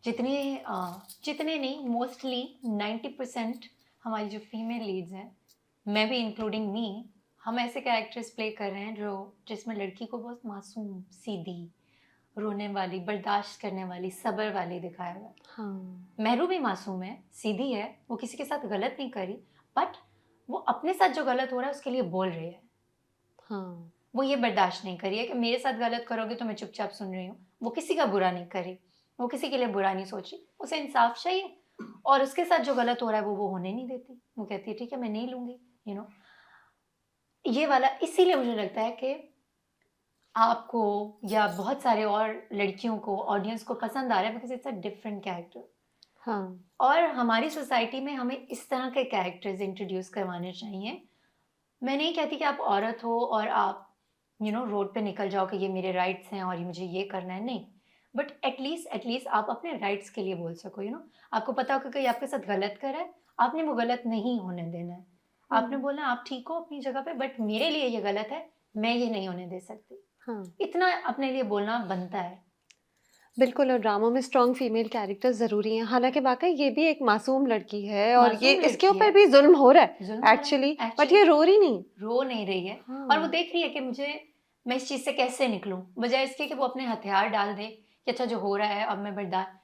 जितने जितने नहीं, मोस्टली 90% हमारी जो फीमेल लीड्स हैं, मैं भी इंक्लूडिंग मी, हम ऐसे कैरेक्टर्स प्ले कर रहे हैं जो जिसमें लड़की को बहुत मासूम, सीधी, रोने वाली, बर्दाश्त करने वाली, सब्र वाली दिखाया हुआ है। हाँ मेहरू भी मासूम है, सीधी है, वो किसी के साथ गलत नहीं करी, बट वो अपने साथ जो गलत हो रहा है उसके लिए बोल रही है। हाँ वो ये बर्दाश्त नहीं करी है कि मेरे साथ गलत करोगे तो मैं चुपचाप सुन रही हूँ। वो किसी का बुरा नहीं करी, वो किसी के लिए बुरा नहीं सोची, उसे इंसाफ चाहिए और उसके साथ जो गलत हो रहा है वो होने नहीं देती। वो कहती है ठीक है मैं नहीं लूंगी, यू नो। ये वाला इसीलिए मुझे लगता है कि आपको या बहुत सारे और लड़कियों को, ऑडियंस को पसंद आ रहा है, because it's a different character. हाँ और हमारी सोसाइटी में हमें इस तरह के कैरेक्टर्स इंट्रोड्यूस करवाने चाहिए। मैं नहीं कहती कि आप औरत हो और आप रोड पे निकल जाओ कि ये मेरे राइट्स हैं और मुझे ये करना है, नहीं। बट एटलीस्ट आप अपने राइट्स के लिए बोल सको, आपको पता हो कि कोई आपके साथ गलत कर रहा है, आपने वो गलत नहीं होने देना है। आपने बोलना आप ठीक हो अपनी जगह पे, बट मेरे लिए ये गलत है, मैं ये नहीं होने दे सकती। हाँ इतना अपने लिए बोलना बनता है। बिल्कुल, और ड्रामों में स्ट्रॉन्ग फीमेल कैरेक्टर ज़रूरी हैं। हालाँकि वाक़ई ये भी एक मासूम लड़की है और ये मासूम इसके लड़की ऊपर है, भी ज़ुल्म हो रहा है जुल्म हो रहा है, एक्चुअली, बट actually ये रो रही नहीं। रो नहीं रही है और वो हाँ, देख रही है कि मैं इस चीज़ से कैसे निकलूं, बजाय इसके कि वो अपने हथियार डाल दे कि अच्छा जो हो रहा है अब मैं बर्दाश्त।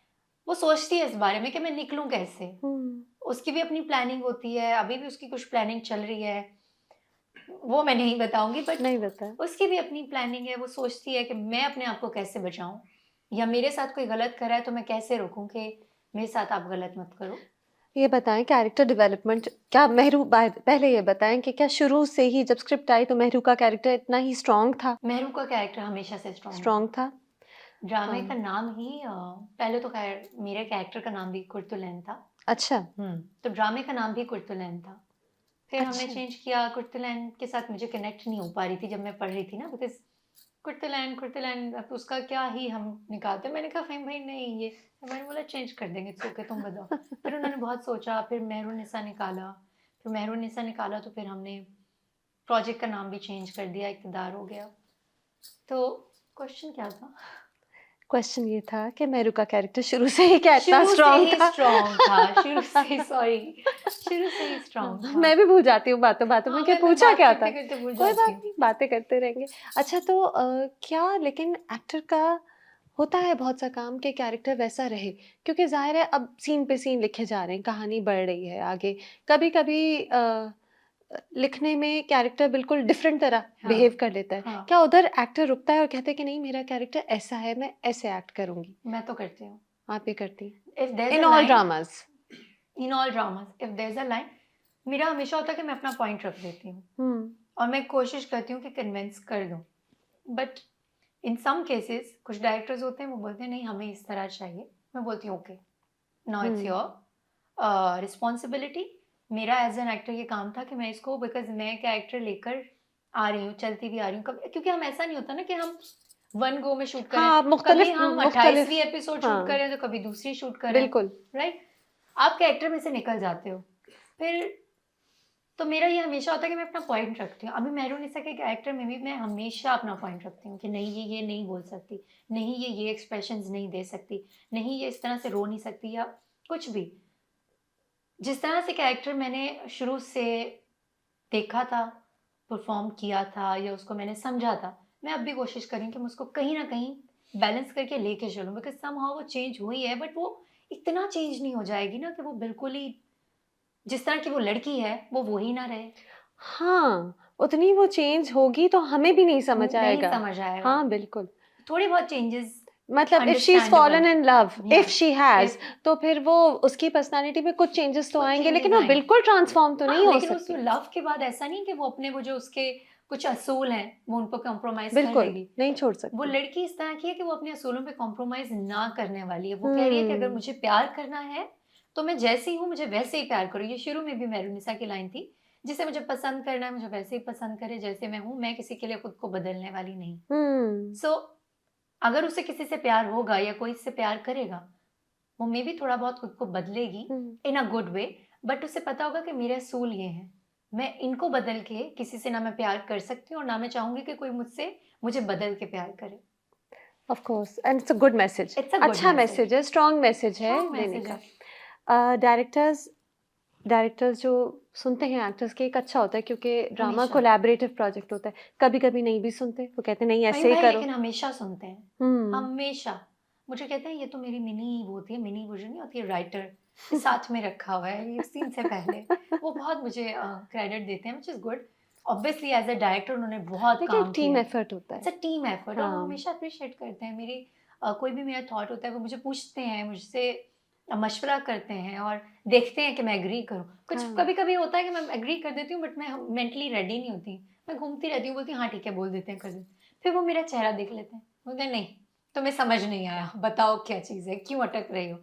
वो सोचती है इस बारे में कि मैं निकलूं कैसे। हुँ, उसकी भी अपनी प्लानिंग होती है, अभी भी उसकी कुछ प्लानिंग चल रही है, वो मैं नहीं बताऊंगी, बट नहीं बताया। उसकी भी अपनी प्लानिंग है। वो सोचती है कि मैं अपने आप को कैसे बचाऊं, या मेरे साथ कोई गलत कर रहा है तो मैं कैसे रोकूं कि मेरे साथ आप गलत मत करो। ये बताएँ कैरेक्टर डेवलपमेंट क्या मेहरू पहले ये बताएँ कि क्या शुरू से ही जब स्क्रिप्ट आई तो मेहरू का कैरेक्टर इतना ही स्ट्रॉन्ग था? मेहरू का कैरेक्टर हमेशा से स्ट्रॉन्ग था। स्ट्रॉन्ग था? ड्रामे हाँ, का नाम ही पहले तो खैर मेरे कैरेक्टर का नाम भी कुर्तुलैन था। अच्छा, तो ड्रामे का नाम भी कुर्तुलैन था। फिर हमने अच्छा। चेंज किया, कुर्तुलैन के साथ मुझे कनेक्ट नहीं हो पा रही थी जब मैं पढ़ रही थी ना, बिकॉज कुर्तुलैन कुर्तुलैन अब उसका क्या ही हम निकालते। मैंने कहा फ़हीम भाई नहीं, ये मैंने बोला चेंज कर देंगे, इट्स ओके तुम बताओ। फिर उन्होंने बहुत सोचा, फिर मेहरुन्निसा निकाला, तो फिर हमने प्रोजेक्ट का नाम भी चेंज कर दिया, इक़्तिदार हो गया। तो क्वेश्चन क्या था? क्वेश्चन ये था कि मेहरू का कैरेक्टर शुरू से ही क्या इतना शुरू से स्ट्रॉन्ग ही था? स्ट्रॉन्ग था, शुरू से ही, सॉरी, शुरू से ही स्ट्रॉन्ग था। मैं भी भूल जाती हूँ बातों-बातों में हाँ, कि मैं पूछा बात क्या था? करते-करते भूल कोई जाती बात हूँ। नहीं, बातें करते रहेंगे। अच्छा तो क्या लेकिन एक्टर का होता है बहुत सा काम कि कैरेक्टर वैसा रहे, क्योंकि ज़ाहिर है अब सीन पे सीन लिखे जा रहे हैं, कहानी बढ़ रही है आगे। कभी-कभी लिखने में कैरेक्टर बिल्कुल डिफरेंट तरह हाँ, बिहेव कर लेता है। हाँ, क्या उधर एक्टर रुकता है और कहता है कि नहीं मेरा कैरेक्टर ऐसा है, मैं ऐसे एक्ट करूँगी? मैं तो करती हूँ। आप ये करती हैं? If there is in a all line, dramas? In all dramas, if there is a line, मेरा हमेशा होता है कि मैं अपना पॉइंट रख देती हूँ हुँ, और मैं कोशिश करती हूँ कि कन्विंस कर दूँ। बट इन सम केसेस कुछ डायरेक्टर्स होते हैं, वो बोलते हैं नहीं हमें इस तरह चाहिए। मैं बोलती हूँ okay, now it's hmm, your responsibility. मेरा एज एन एक्टर ये काम था कि मैं इसको, बिकॉज मैं कैरेक्टर लेकर आ रही हूँ, चलती भी आ रही हूँ, क्योंकि हम ऐसा नहीं होता ना कि हम वन गो में शूट करें। हाँ, कभी मुख्तलिफ हम मुख्तलिफ 28वीं एपिसोड शूट हाँ करें तो कभी दूसरी शूट करें, बिल्कुल। राइट। आप कैरेक्टर में से निकल जाते हो फिर। तो मेरा ये हमेशा होता है कि मैं अपना पॉइंट रखती हूँ। अभी मेहरूनिसा के कैरेक्टर में भी मैं हमेशा अपना पॉइंट रखती हूँ कि नहीं ये नहीं बोल सकती, नहीं ये एक्सप्रेशंस नहीं दे सकती, नहीं ये इस तरह से रो नहीं सकती, या कुछ भी। जिस तरह से कैरेक्टर मैंने शुरू से देखा था, परफॉर्म किया था, या उसको मैंने समझा था, मैं अब भी कोशिश करूँ कि मैं उसको कहीं ना कहीं बैलेंस करके लेके चलूँ। बिकॉज समहाउ वो चेंज हुई है, बट वो इतना चेंज नहीं हो जाएगी ना कि वो बिल्कुल ही जिस तरह की वो लड़की है वो ही ना रहे। हाँ, उतनी वो चेंज होगी तो हमें भी नहीं समझ नहीं आएगा। समझ आएगा। हाँ, बिल्कुल। थोड़ी बहुत चेंजेस मतलब if she is understandable, fallen in love, या इफ शी हैज़, इफ तो फिर वो उसकी पर्सनैलिटी में कुछ चेंजेस तो कुछ आएँगे, चेंजेस लेकिन वो आएंगे। बिल्कुल ट्रांसफ़ॉर्म तो नहीं हाँ, हो लेकिन उस सकती। लव के बाद ऐसा नहीं कि वो अपने वो जो उसके कुछ असूल हैं वो उनको कॉम्प्रोमाइज कर बिल्कुल, लेगी। नहीं छोड़ वो सकती। लड़की इस तरह की है कि वो अपने असूलों पे कॉम्प्रोमाइज ना करने वाली है। वो कह रही है कि अगर हुँ। मुझे प्यार करना है तो मैं जैसी हूँ मुझे वैसे ही प्यार करो। ये शुरू में भी मेहरुनिसा की लाइन थी, जिसे मुझे पसंद करना है मुझे वैसे ही पसंद करे जैसे मैं हूँ, मैं किसी के लिए खुद को बदलने वाली नहीं। हुँ। सो अगर उसे किसी से प्यार होगा या कोई इससे प्यार करेगा, वो मे भी थोड़ा बहुत खुद को बदलेगी हुँ। इन अ गुड वे, बट उसे पता होगा कि मेरे असूल ये हैं, मैं इनको बदल के किसी से ना मैं प्यार कर सकती हूँ और ना मैं चाहूंगी कि कोई मुझे बदल के प्यार करे। Of course and it's a good message. It's a good अच्छा मैसेज, मैसेज है, स्ट्रॉन्ग मैसेज है स्ट्रॉन्ग देने मैसेज का। है। डायरेक्टर्स डायरेक्टर्स जो सुनते हैं एक्टर्स के, एक अच्छा होता है क्योंकि ड्रामा हमेशा कोलैबोरेटिव प्रोजेक्ट होता है। कभी-कभी नहीं भी सुनते, वो कहते हैं नहीं वही ऐसे ही भाई, करो। लेकिन हमेशा सुनते हैं, हुँ। हमेशा। मुझे कहते हैं ये तो मेरी मिनी वो होती है, मिनी वो जो नहीं होती है राइटर, साथ में रखा हुआ है ये सीन से पहले। वो बहुत मुझे क्रेडिट देते हैं, which is good. Obviously as a director उन्होंने बहुत देखिए एक काम टीम किया है। एफर्ट होता है। इट्स अ टीम एफर्ट, और वो हाँ। हमेशा अप्रिशिएट करते हैं मेरी कोई भी मेरा थॉट होता है वो मुझे पूछते हैं, मुझसे मशवरा करते हैं और देखते हैं कि मैं एग्री करूँ। कुछ हाँ। कभी कभी होता है कि मैं एग्री कर देती हूँ बट मैं मेंटली रेडी नहीं होती, मैं घूमती रहती हूँ, बोलती हूँ हाँ ठीक है बोल देते हैं कर देते हैं। फिर वो मेरा चेहरा देख लेते हैं, बोलते हैं नहीं तुम्हें समझ नहीं आया, बताओ क्या चीज़ है, क्यों अटक रही हो।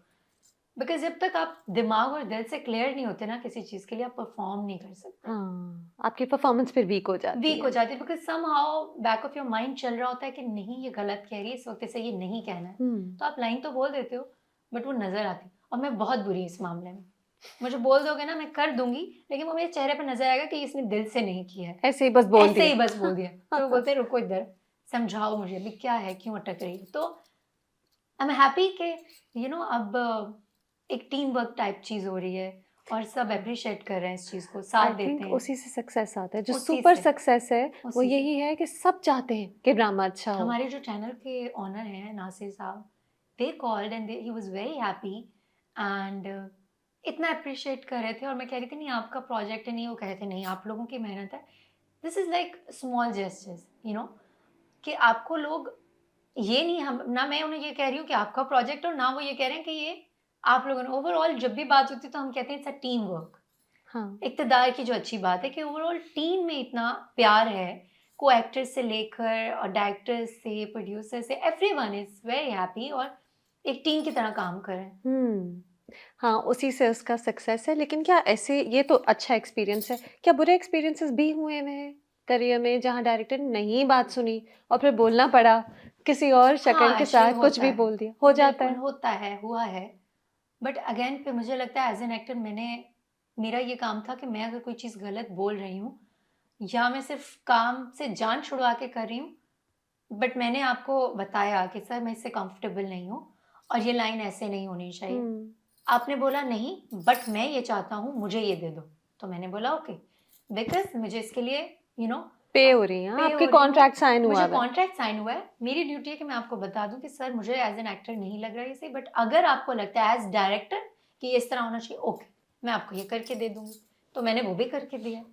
बिकॉज जब तक आप दिमाग और दिल से क्लियर नहीं होते ना किसी चीज़ के लिए, आप परफॉर्म नहीं कर सकते। हाँ, आपकी परफॉर्मेंस फिर वीक हो जाती वीक हो है। जाती है because somehow back of your mind चल रहा होता है कि नहीं ये गलत कह रही है, इस वक्त से ये नहीं कहना है। हुँ। तो आप लाइन तो बोल देते हो बट वो नजर आती है। और मैं बहुत बुरी इस मामले में, मुझे बोल दोगे ना मैं कर दूंगी, लेकिन वो मेरे चेहरे पर नजर आएगा कि इसने दिल से नहीं किया है, ऐसे ही बस बोल ऐसे ही बस दिया। बोल दिया। फिर वो बोलते हैं रुको इधर, समझाओ मुझे अभी क्या है, क्यों अटक रही है। तो आई एम हैप्पी कि अब एक टीम वर्क टाइप चीज हो रही है और सब अप्रिशिएट कर रहे हैं इस चीज को, आई साथ देते थिंक हैं। उसी से सक्सेस आता है। जो उसी सुपर से सक्सेस है वो उसी से यही है कि सब चाहते हैं कि ड्रामा अच्छा हो। हमारे जो चैनल के ओनर हैं नासिर साहब, they called and he was very happy and इतना अप्रिशिएट कर रहे थे। और मैं कह रही थी नहीं आपका प्रोजेक्ट है, नहीं, वो कह रहे थे नहीं आप लोगों की मेहनत है। This is like small gestures, कि आपको लोग ये नहीं, हम ना मैं उन्हें ये कह रही हूँ कि आपका प्रोजेक्ट, और ना वो ये कह रहे हैं कि ये आप लोगों ने। ओवरऑल जब भी बात होती है तो हम कहते हैं इट्स अ टीम वर्क। हाँ। इक़्तिदार की जो अच्छी बात है कि ओवरऑल टीम में इतना प्यार है, को एक्टर्स से लेकर और डायरेक्टर्स से प्रोड्यूसर से, एवरीवन इज वेरी हैप्पी और एक टीम की तरह काम कर रहे हैं। हुँ। हाँ, उसी से उसका सक्सेस है। लेकिन क्या ऐसे, ये तो अच्छा एक्सपीरियंस है, क्या बुरे एक्सपीरियंसेस भी हुए हुए हैं करियर में जहाँ डायरेक्टर ने नहीं बात सुनी और फिर बोलना पड़ा किसी और शक्ल हाँ के एक्चुअली साथ, कुछ होता भी है, बोल दिया? हो जाता बिल्कुल है। होता है, हुआ है। बट अगेन फिर मुझे लगता है एज एन एक्टर मेरा ये काम था कि मैं अगर कोई चीज़ गलत बोल रही हूँ या मैं सिर्फ काम से जान छुड़वा के कर रही हूँ, बट मैंने आपको बताया कि सर मैं इससे कंफर्टेबल नहीं हूँ और ये लाइन ऐसे नहीं होनी चाहिए। हुँ। आपने बोला नहीं बट मैं ये चाहता हूँ मुझे ये दे दो, तो मैंने बोला ओके, बिकॉज मुझे इसके लिए पे हो रही हैं, पे आपके हो रही हूँ, कॉन्ट्रैक्ट साइन हुआ मुझे हुआ है। कॉन्ट्रैक्ट साइन हुआ है, मेरी ड्यूटी है कि मैं आपको बता दूं कि सर मुझे एज एन एक्टर नहीं लग रहा है इसे, बट अगर आपको लगता है एज डायरेक्टर कि ये इस तरह होना चाहिए, ओके मैं आपको ये करके दे दूंगी। तो मैंने वो भी करके दिया।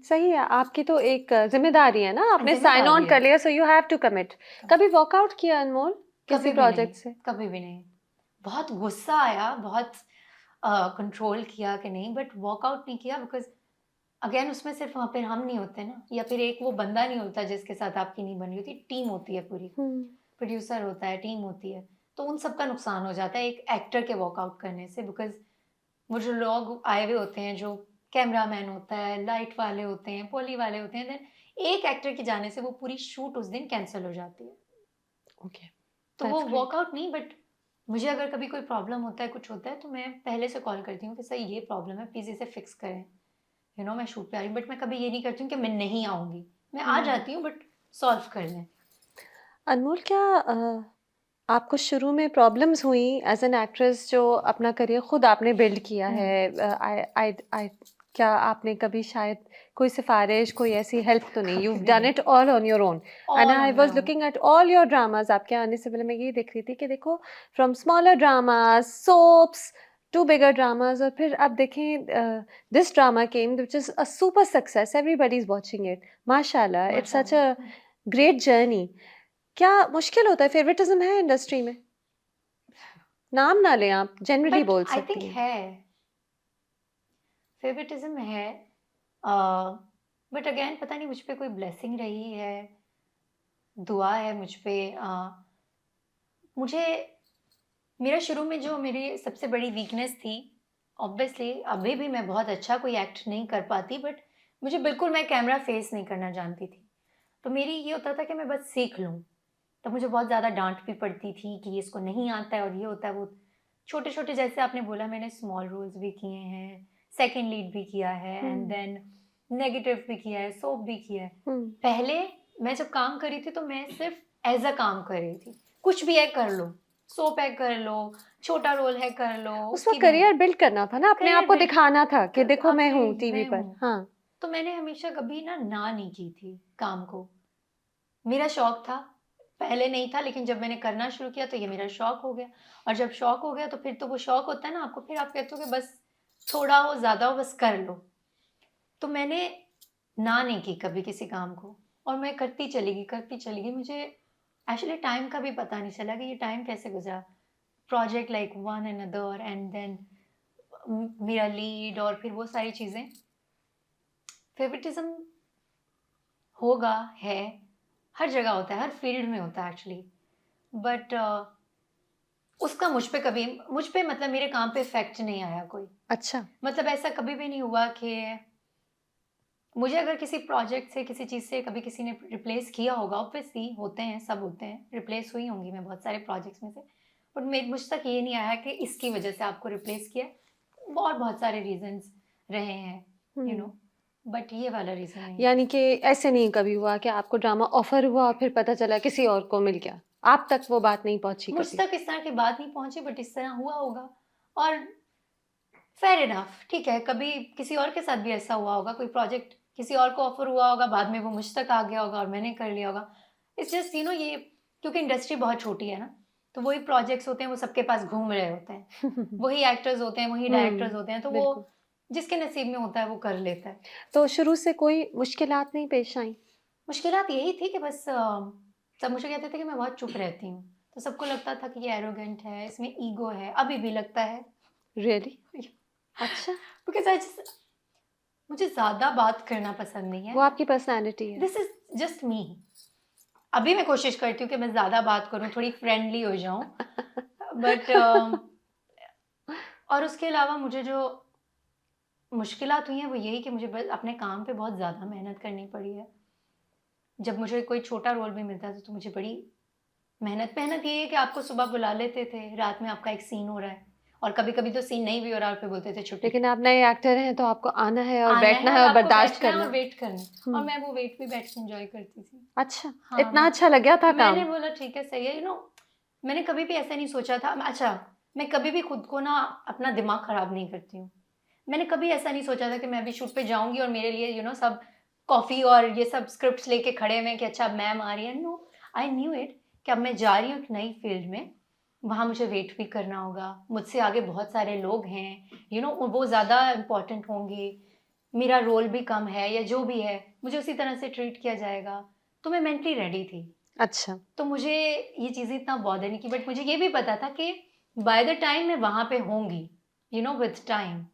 सही है। आपकी तो एक ज़िम्मेदारी है ना, आपने साइन ऑन जिम्मेदारी कर है। लिया, so you have to commit. कभी वॉकआउट किया अनमोल किसी कभी भी नहीं, प्रोजेक्ट से? कभी भी नहीं। बहुत गुस्सा आया, बहुत कंट्रोल किया कि नहीं, बट वॉकआउट नहीं किया बिकॉज अगेन उसमें सिर्फ वहाँ पे हम नहीं होते ना, या फिर एक वो बंदा नहीं होता जिसके साथ आपकी नहीं बनी होती, टीम होती है पूरी, हुँ। प्रोड्यूसर होता है, टीम होती है। तो उन सब का नुकसान हो जाता है एक एक्टर के वॉकआउट करने से, बिकॉज वो जो लोग आए हुए होते हैं, जो कैमरामैन होता है, लाइट वाले होते हैं, पोली वाले होते हैं, देन एक एक्टर के जाने से वो पूरी शूट उस दिन कैंसिल हो जाती है। ओके, तो वो वर्कआउट नहीं, बट मुझे अगर कभी कोई प्रॉब्लम होता है, कुछ होता है, तो मैं पहले से कॉल करती हूँ कि सर ये प्रॉब्लम है, प्लीज़ इसे फिक्स करें। मैं शूट पे आ रही हूँ, बट मैं कभी ये नहीं करती हूँ कि मैं नहीं आऊँगी। मैं आ जाती हूँ, बट सॉल्व कर लें। अनमोल, क्या आपको शुरू में प्रॉब्लम्स हुई एज एन एक्ट्रेस, जो अपना करियर खुद आपने बिल्ड किया है? आई आई आई क्या आपने कभी शायद कोई सिफारिश, कोई ऐसी हेल्प तो नहीं? You done it all on your own. And all I on my was own. Looking at all your dramas. आपके आने से पहले मैं ये देख रही थी कि देखो, from smaller dramas, soaps to bigger dramas, और फिर आप देखें this drama came which is a super success, everybody is watching it, माशाल्लाह, it's such a great journey. क्या मुश्किल होता है? फेवरेटिज्म है इंडस्ट्री में? नाम ना लें, आप जनरली बट बोल आई थिंक सकती हैं। है, फेवरेटिज्म है, बट अगेन पता नहीं मुझ पे कोई ब्लेसिंग रही है, दुआ है मुझ पे। मुझे मेरा शुरू में जो मेरी सबसे बड़ी वीकनेस थी, ऑब्वियसली अभी भी मैं बहुत अच्छा कोई एक्ट नहीं कर पाती, बट मुझे बिल्कुल मैं कैमरा फेस नहीं करना जानती थी। तो मेरी ये होता था कि मैं बस सीख लूँ। तब मुझे बहुत ज़्यादा डांट भी पड़ती थी कि ये इसको नहीं आता है और ये होता है वो। छोटे छोटे, जैसे आपने बोला, मैंने स्मॉल रोल्स भी किए हैं, सेकंड लीड भी किया है, एंड देन नेगेटिव भी किया है, सोप भी किया है। हम्म। पहले मैं जब काम कर रही थी तो मैं सिर्फ एज अ काम कर रही थी, कुछ भी है कर लो, सोप है कर लो, छोटा रोल है कर लो, उस उसकी वक्त बहन। करियर बिल्ड करना था ना, अपने आप करियर को बिल्ड, दिखाना था कि देखो मैं अपने हूँ टीवी मैं पर। हूँ। हाँ। तो मैंने हमेशा कभी ना नहीं की थी काम को। मेरा शौक था, पहले नहीं था, लेकिन जब मैंने करना शुरू किया तो ये मेरा शौक हो गया। और जब शौक हो गया तो फिर तो वो शौक होता है ना आपको, फिर आप कहते हो कि बस थोड़ा हो ज़्यादा हो बस कर लो। तो मैंने ना नहीं की कभी किसी काम को, और मैं करती चली गई। मुझे एक्चुअली टाइम का भी पता नहीं चला कि ये टाइम कैसे गुजरा। Project like one and other, and then मेरा लीड, और फिर वो सारी चीज़ें। फेवरेटिज्म होगा, है, हर जगह होता है, हर फील्ड में होता है एक्चुअली, बट उसका मुझ पे मतलब मेरे काम पे इफेक्ट नहीं आया कोई। अच्छा। मतलब ऐसा कभी भी नहीं हुआ कि मुझे अगर किसी प्रोजेक्ट से, किसी चीज़ से कभी किसी ने रिप्लेस किया होगा, ऑब्वियसली होते हैं, सब होते हैं, रिप्लेस हुई होंगी मैं बहुत सारे प्रोजेक्ट्स में से, बट मुझ तक ये नहीं आया कि इसकी वजह से आपको रिप्लेस किया। और बहुत सारे रीजंस रहे हैं, यू नो, बट ये वाला रीज़न नहीं। यानी कि ऐसे नहीं कभी हुआ कि आपको ड्रामा ऑफर हुआ और फिर पता चला किसी और को मिल गया, आप तक वो बात नहीं पहुंची मुझ कभी? तक इस तरह की बात नहीं पहुंची, बट इस तरह हुआ होगा, और फेयर इनफ, ठीक है। कभी किसी और के साथ भी ऐसा हुआ होगा, कोई प्रोजेक्ट किसी और को ऑफर हुआ होगा, बाद में वो मुझ तक आ गया होगा और मैंने कर लिया होगा। इट्स जस्ट ये, क्योंकि इंडस्ट्री बहुत छोटी है ना, तो वही प्रोजेक्ट्स होते हैं, वो सबके पास घूम रहे होते हैं, वही एक्टर्स होते हैं, वही डायरेक्टर्स होते हैं, तो वो बिल्कुल। जिसके नसीब में होता है वो कर लेता है। तो शुरू से कोई मुश्किलात नहीं पेश आई? मुश्किलात यही थी कि बस सब मुझे कहते थे कि मैं बहुत चुप रहती हूँ, तो सबको लगता था कि ये एरोगेंट है, इसमें ईगो है, अभी भी लगता है। रियली? अच्छा। बिकॉज मुझे ज्यादा बात करना पसंद नहीं वो है। आपकी पर्सनालिटी है। दिस इज जस्ट मी। अभी मैं कोशिश करती हूँ कि मैं ज्यादा बात करूँ, थोड़ी फ्रेंडली हो जाऊं, बट और उसके अलावा मुझे जो मुश्किलात हुई हैं वो यही कि मुझे बस अपने काम पे बहुत ज़्यादा मेहनत करनी पड़ी है। जब मुझे कोई छोटा रोल भी मिलता था तो मुझे बड़ी मेहनत ये है कि आपको सुबह बुला लेते थे, रात में आपका एक सीन हो रहा है, और कभी-कभी तो सीन नहीं भी हो रहा और फिर बोलते थे छुट्टी। लेकिन आप नए एक्टर हैं तो आपको आना है और आना बैठना है है और और आपको बर्दाश्त बैठना है करना और है। वेट करना है, और हम्म। मैं वो वेट भी बैठ के एंजॉय करती थी। अच्छा, हाँ, इतना अच्छा लग गया था मैंने काम? बोला ठीक है, सही है, मैंने कभी भी ऐसा नहीं सोचा था। अच्छा, मैं कभी भी खुद को ना अपना दिमाग खराब नहीं करती हूँ। मैंने कभी ऐसा नहीं सोचा था कि मैं अभी शूट पे जाऊंगी और मेरे लिए सब कॉफी और ये सब स्क्रिप्ट्स लेके खड़े हुए हैं कि अच्छा मैम आ रही है। नो, आई न्यू इट कि अब मैं जा रही हूँ एक नई फील्ड में, वहाँ मुझे वेट भी करना होगा, मुझसे आगे बहुत सारे लोग हैं, वो ज़्यादा इम्पोर्टेंट होंगे, मेरा रोल भी कम है या जो भी है, मुझे उसी तरह से ट्रीट किया जाएगा। तो मैं मेंटली रेडी थी। अच्छा। तो मुझे ये चीज़ें इतना बॉदर नहीं की, बट मुझे ये भी पता था कि बाय द टाइम मैं वहाँ पे होंगी, with time,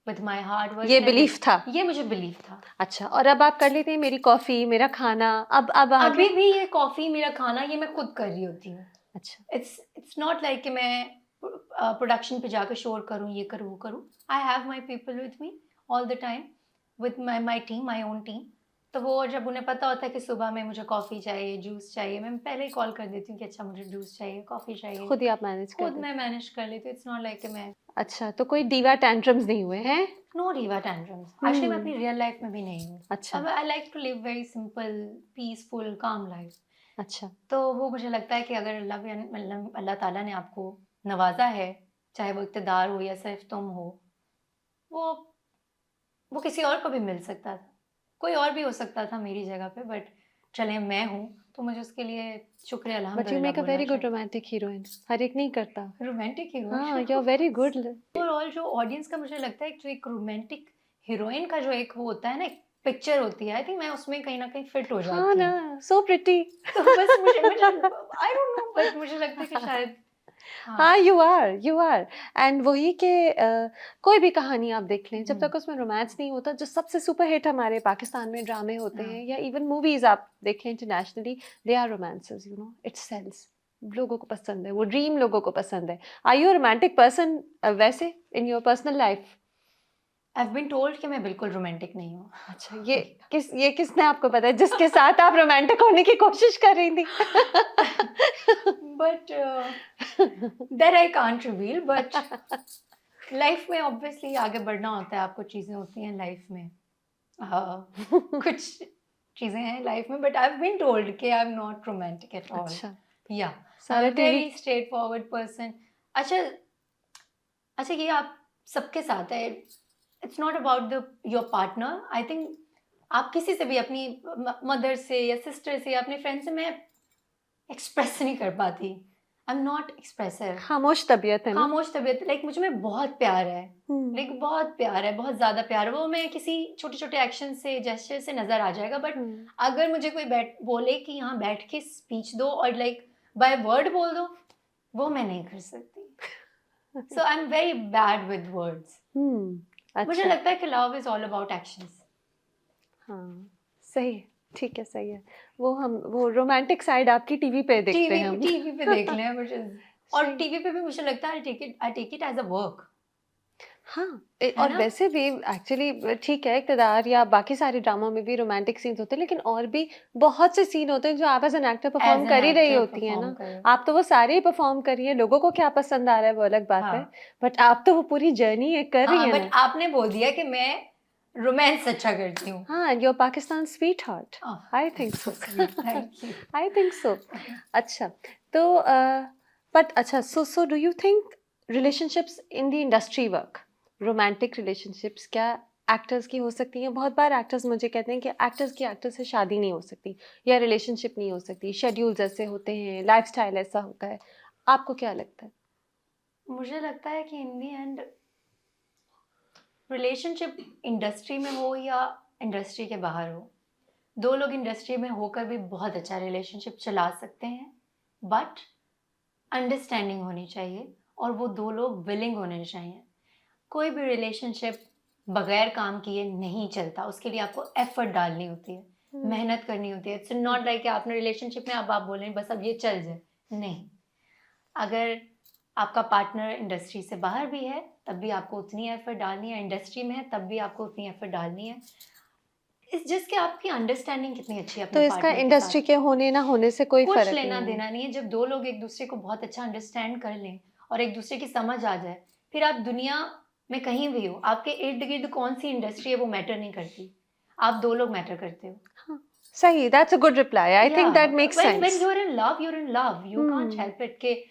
with my hard work ये एंड बिलीफ था? ये मुझे बिलीव था। अच्छा, और अब आप कर लेते हैं मेरी कॉफी, मेरा खाना, अब आगे? अभी भी ये कॉफ़ी, मेरा खाना, ये मैं खुद कर रही होती हूँ। अच्छा। इट्स नॉट लाइक कि मैं प्रोडक्शन पे जाकर शोर करूँ, ये करूँ, वो करूँ। I have my people with me all the time, with my team, my own team. तो वो जब उन्हें पता होता है कि सुबह में मुझे कॉफ़ी चाहिए, जूस चाहिए, मैं पहले ही कॉल कर देती हूँ कि अच्छा मुझे जूस चाहिए, कॉफ़ी चाहिए। खुद ही आप मैनेज कर खुद देते मैं मैनेज कर लेती हूँ, इट्स नॉट लाइक कि मैं अच्छा, तो कोई डीवा टैंट्रम्स नहीं हुए हैं? No Rewa tantrums. एक्चुअली मैं हुँ, अपनी रियल लाइफ में भी नहीं हूँ। अच्छा, अब I like to live very simple, peaceful, काम लाइफ। अच्छा। तो वो मुझे लगता है कि अगर अल्लाह ताला ने आपको नवाज़ा है, चाहे वो इक़्तिदार हो या सिर्फ़ तुम हो, वो वो किसी और को भी मिल सकता था। कोई और भी हो सकता था मेरी जगह पे, बट चलें मैं हूँ, तो मुझे उसके लिए शुक्र बट यू अल्हम्दुलिल्लाह मेक अ बोलना वेरी गुड चाहिए। रोमांटिक हीरोइन, हर एक नहीं करता। रोमांटिक हाँ, heroine you are very good ल ओवरऑल जो ऑडियंस का मुझे लगता है जो एक रोमांटिक हीरोइन का जो एक वो होता है ना, एक पिक्चर होती है, आई थिंक मैं उसमें कहीं न कहीं फिट हो हाँ जाती ना, हूँ। So pretty. तो बस मुझे मुझे आई डोंट नो, बट मुझे लगता है कि शायद हाँ। हाँ, यू आर एंड वही कि कोई भी कहानी आप देख लें, जब हुँ, तक उसमें रोमांस नहीं होता, जो सबसे सुपर हिट हमारे पाकिस्तान में ड्रामे होते हाँ। हैं या इवन मूवीज़ आप देखें internationally, they are romances, you know, it sells. लोगों को पसंद है, वो ड्रीम लोगों को पसंद है। Are you a romantic person वैसे in your personal life? I have been told कि मैं बिल्कुल रोमांटिक नहीं हूँ। अच्छा, ये किसने आपको बताया जिसके साथ आप रोमांटिक होने की कोशिश कर रही थी? But that I can't reveal, but life में ऑब्वियसली आगे बढ़ना होता है, आपको चीज़ें होती हैं लाइफ में। कुछ चीज़ें हैं लाइफ में, but I have been told कि I am not romantic at all. अच्छा, या आई सारा am a TV very straightforward person. अच्छा अच्छा, ये आप सबके साथ है। It's not about the your partner. I think आप किसी से भी अपनी मदर से या सिस्टर से या अपने फ्रेंड से मैं एक्सप्रेस नहीं कर पाती। आई एम नॉट एक्सप्रेसिव। खामोश तबीयत है ना? खामोश तबीयत, लाइक मुझ में बहुत प्यार है, हुँ, लाइक बहुत प्यार है, बहुत ज़्यादा प्यार है। वो मैं किसी छोटे-छोटे एक्शन से, जेस्चर से नज़र आ जाएगा, बट हुँ। अगर मुझे कोई बैठ बोले कि यहाँ बैठ के स्पीच दो और लाइक बाय वर्ड बोल दो, वो मैं नहीं कर सकती। So I am very bad with words. हुँ, मुझे अच्छा, लगता है कि love is all about actions. हाँ, सही है, ठीक है, सही है। वो रोमांटिक साइड आपकी टीवी पे देखते टीवी हैं हम। टीवी पे देख लें मुझे, और सही। टीवी पे भी मुझे लगता है I take it as a work, हाँ, है और ना? वैसे भी एक्चुअली ठीक है, इक़्तिदार या बाकी सारे ड्रामों में भी रोमांटिक सीन्स होते हैं, लेकिन और भी बहुत से सीन होते हैं जो आप as an actor perform as an कर ही रही एक्टर होती हैं परफॉर्म ना। करो। आप तो वो सारे ही परफ़ॉर्म कर रही हैं, लोगों को क्या पसंद आ रहा है वो अलग बात है, हाँ। बट आप तो वो पूरी जर्नी ये कर रही हाँ, हैं बट ना। आपने बोल दिया कि मैं रोमांस अच्छा करती हूँ। हाँ, you are Pakistan sweetheart, oh! I think that's so so. Sweet, thank you. I think so. अच्छा, तो बट अच्छा, so do you think relationships in the industry work, romantic relationships क्या एक्टर्स की हो सकती हैं? बहुत बार एक्टर्स मुझे कहते हैं कि एक्टर्स की एक्टर से शादी नहीं हो सकती या रिलेशनशिप नहीं हो सकती, शेड्यूल्स ऐसे होते हैं, लाइफ़स्टाइल ऐसा होता है। आपको क्या लगता है? मुझे लगता है कि in the end relationship industry में हो या इंडस्ट्री के बाहर हो, 2 लोग इंडस्ट्री में होकर भी बहुत अच्छा रिलेशनशिप चला सकते हैं, बट अंडरस्टैंडिंग होनी चाहिए और वो 2 लोग विलिंग होने चाहिए। कोई भी रिलेशनशिप बगैर काम किए नहीं चलता, उसके लिए आपको एफर्ट डालनी होती है, हुँ, मेहनत करनी होती है। इट्स हुँ, नॉट लाइक कि आपने रिलेशनशिप में अब आप बोलें बस अब ये चल जाए, नहीं। अगर आपका पार्टनर इंडस्ट्री से बाहर भी है, तब भी आपको उतनी एफर्ट डालनी है, इंडस्ट्री में है, तब भी आपको उतनी एफर्ट डालनी है। इट्स जस्ट कि आपकी अंडरस्टैंडिंग कितनी अच्छी है तो अपने इसका पार्टनर के इंडस्ट्री साथ। के होने ना होने से कोई कुछ फ़र्क नहीं है। लेना-देना नहीं है, जब 2 लोग एक-दूसरे को बहुत अच्छा अंडरस्टैंड कर लें और एक-दूसरे की समझ आ जाए, फिर आप दुनिया में कहीं भी हो, आपके इर्द-गिर्द कौन-सी इंडस्ट्री है वो मैटर नहीं करती। आप 2 लोग मैटर करते हो। हाँ, सही, that's a good reply, I या think that makes when sense. You are in love, you are in love, you can't हुँ, हेल्प इट कि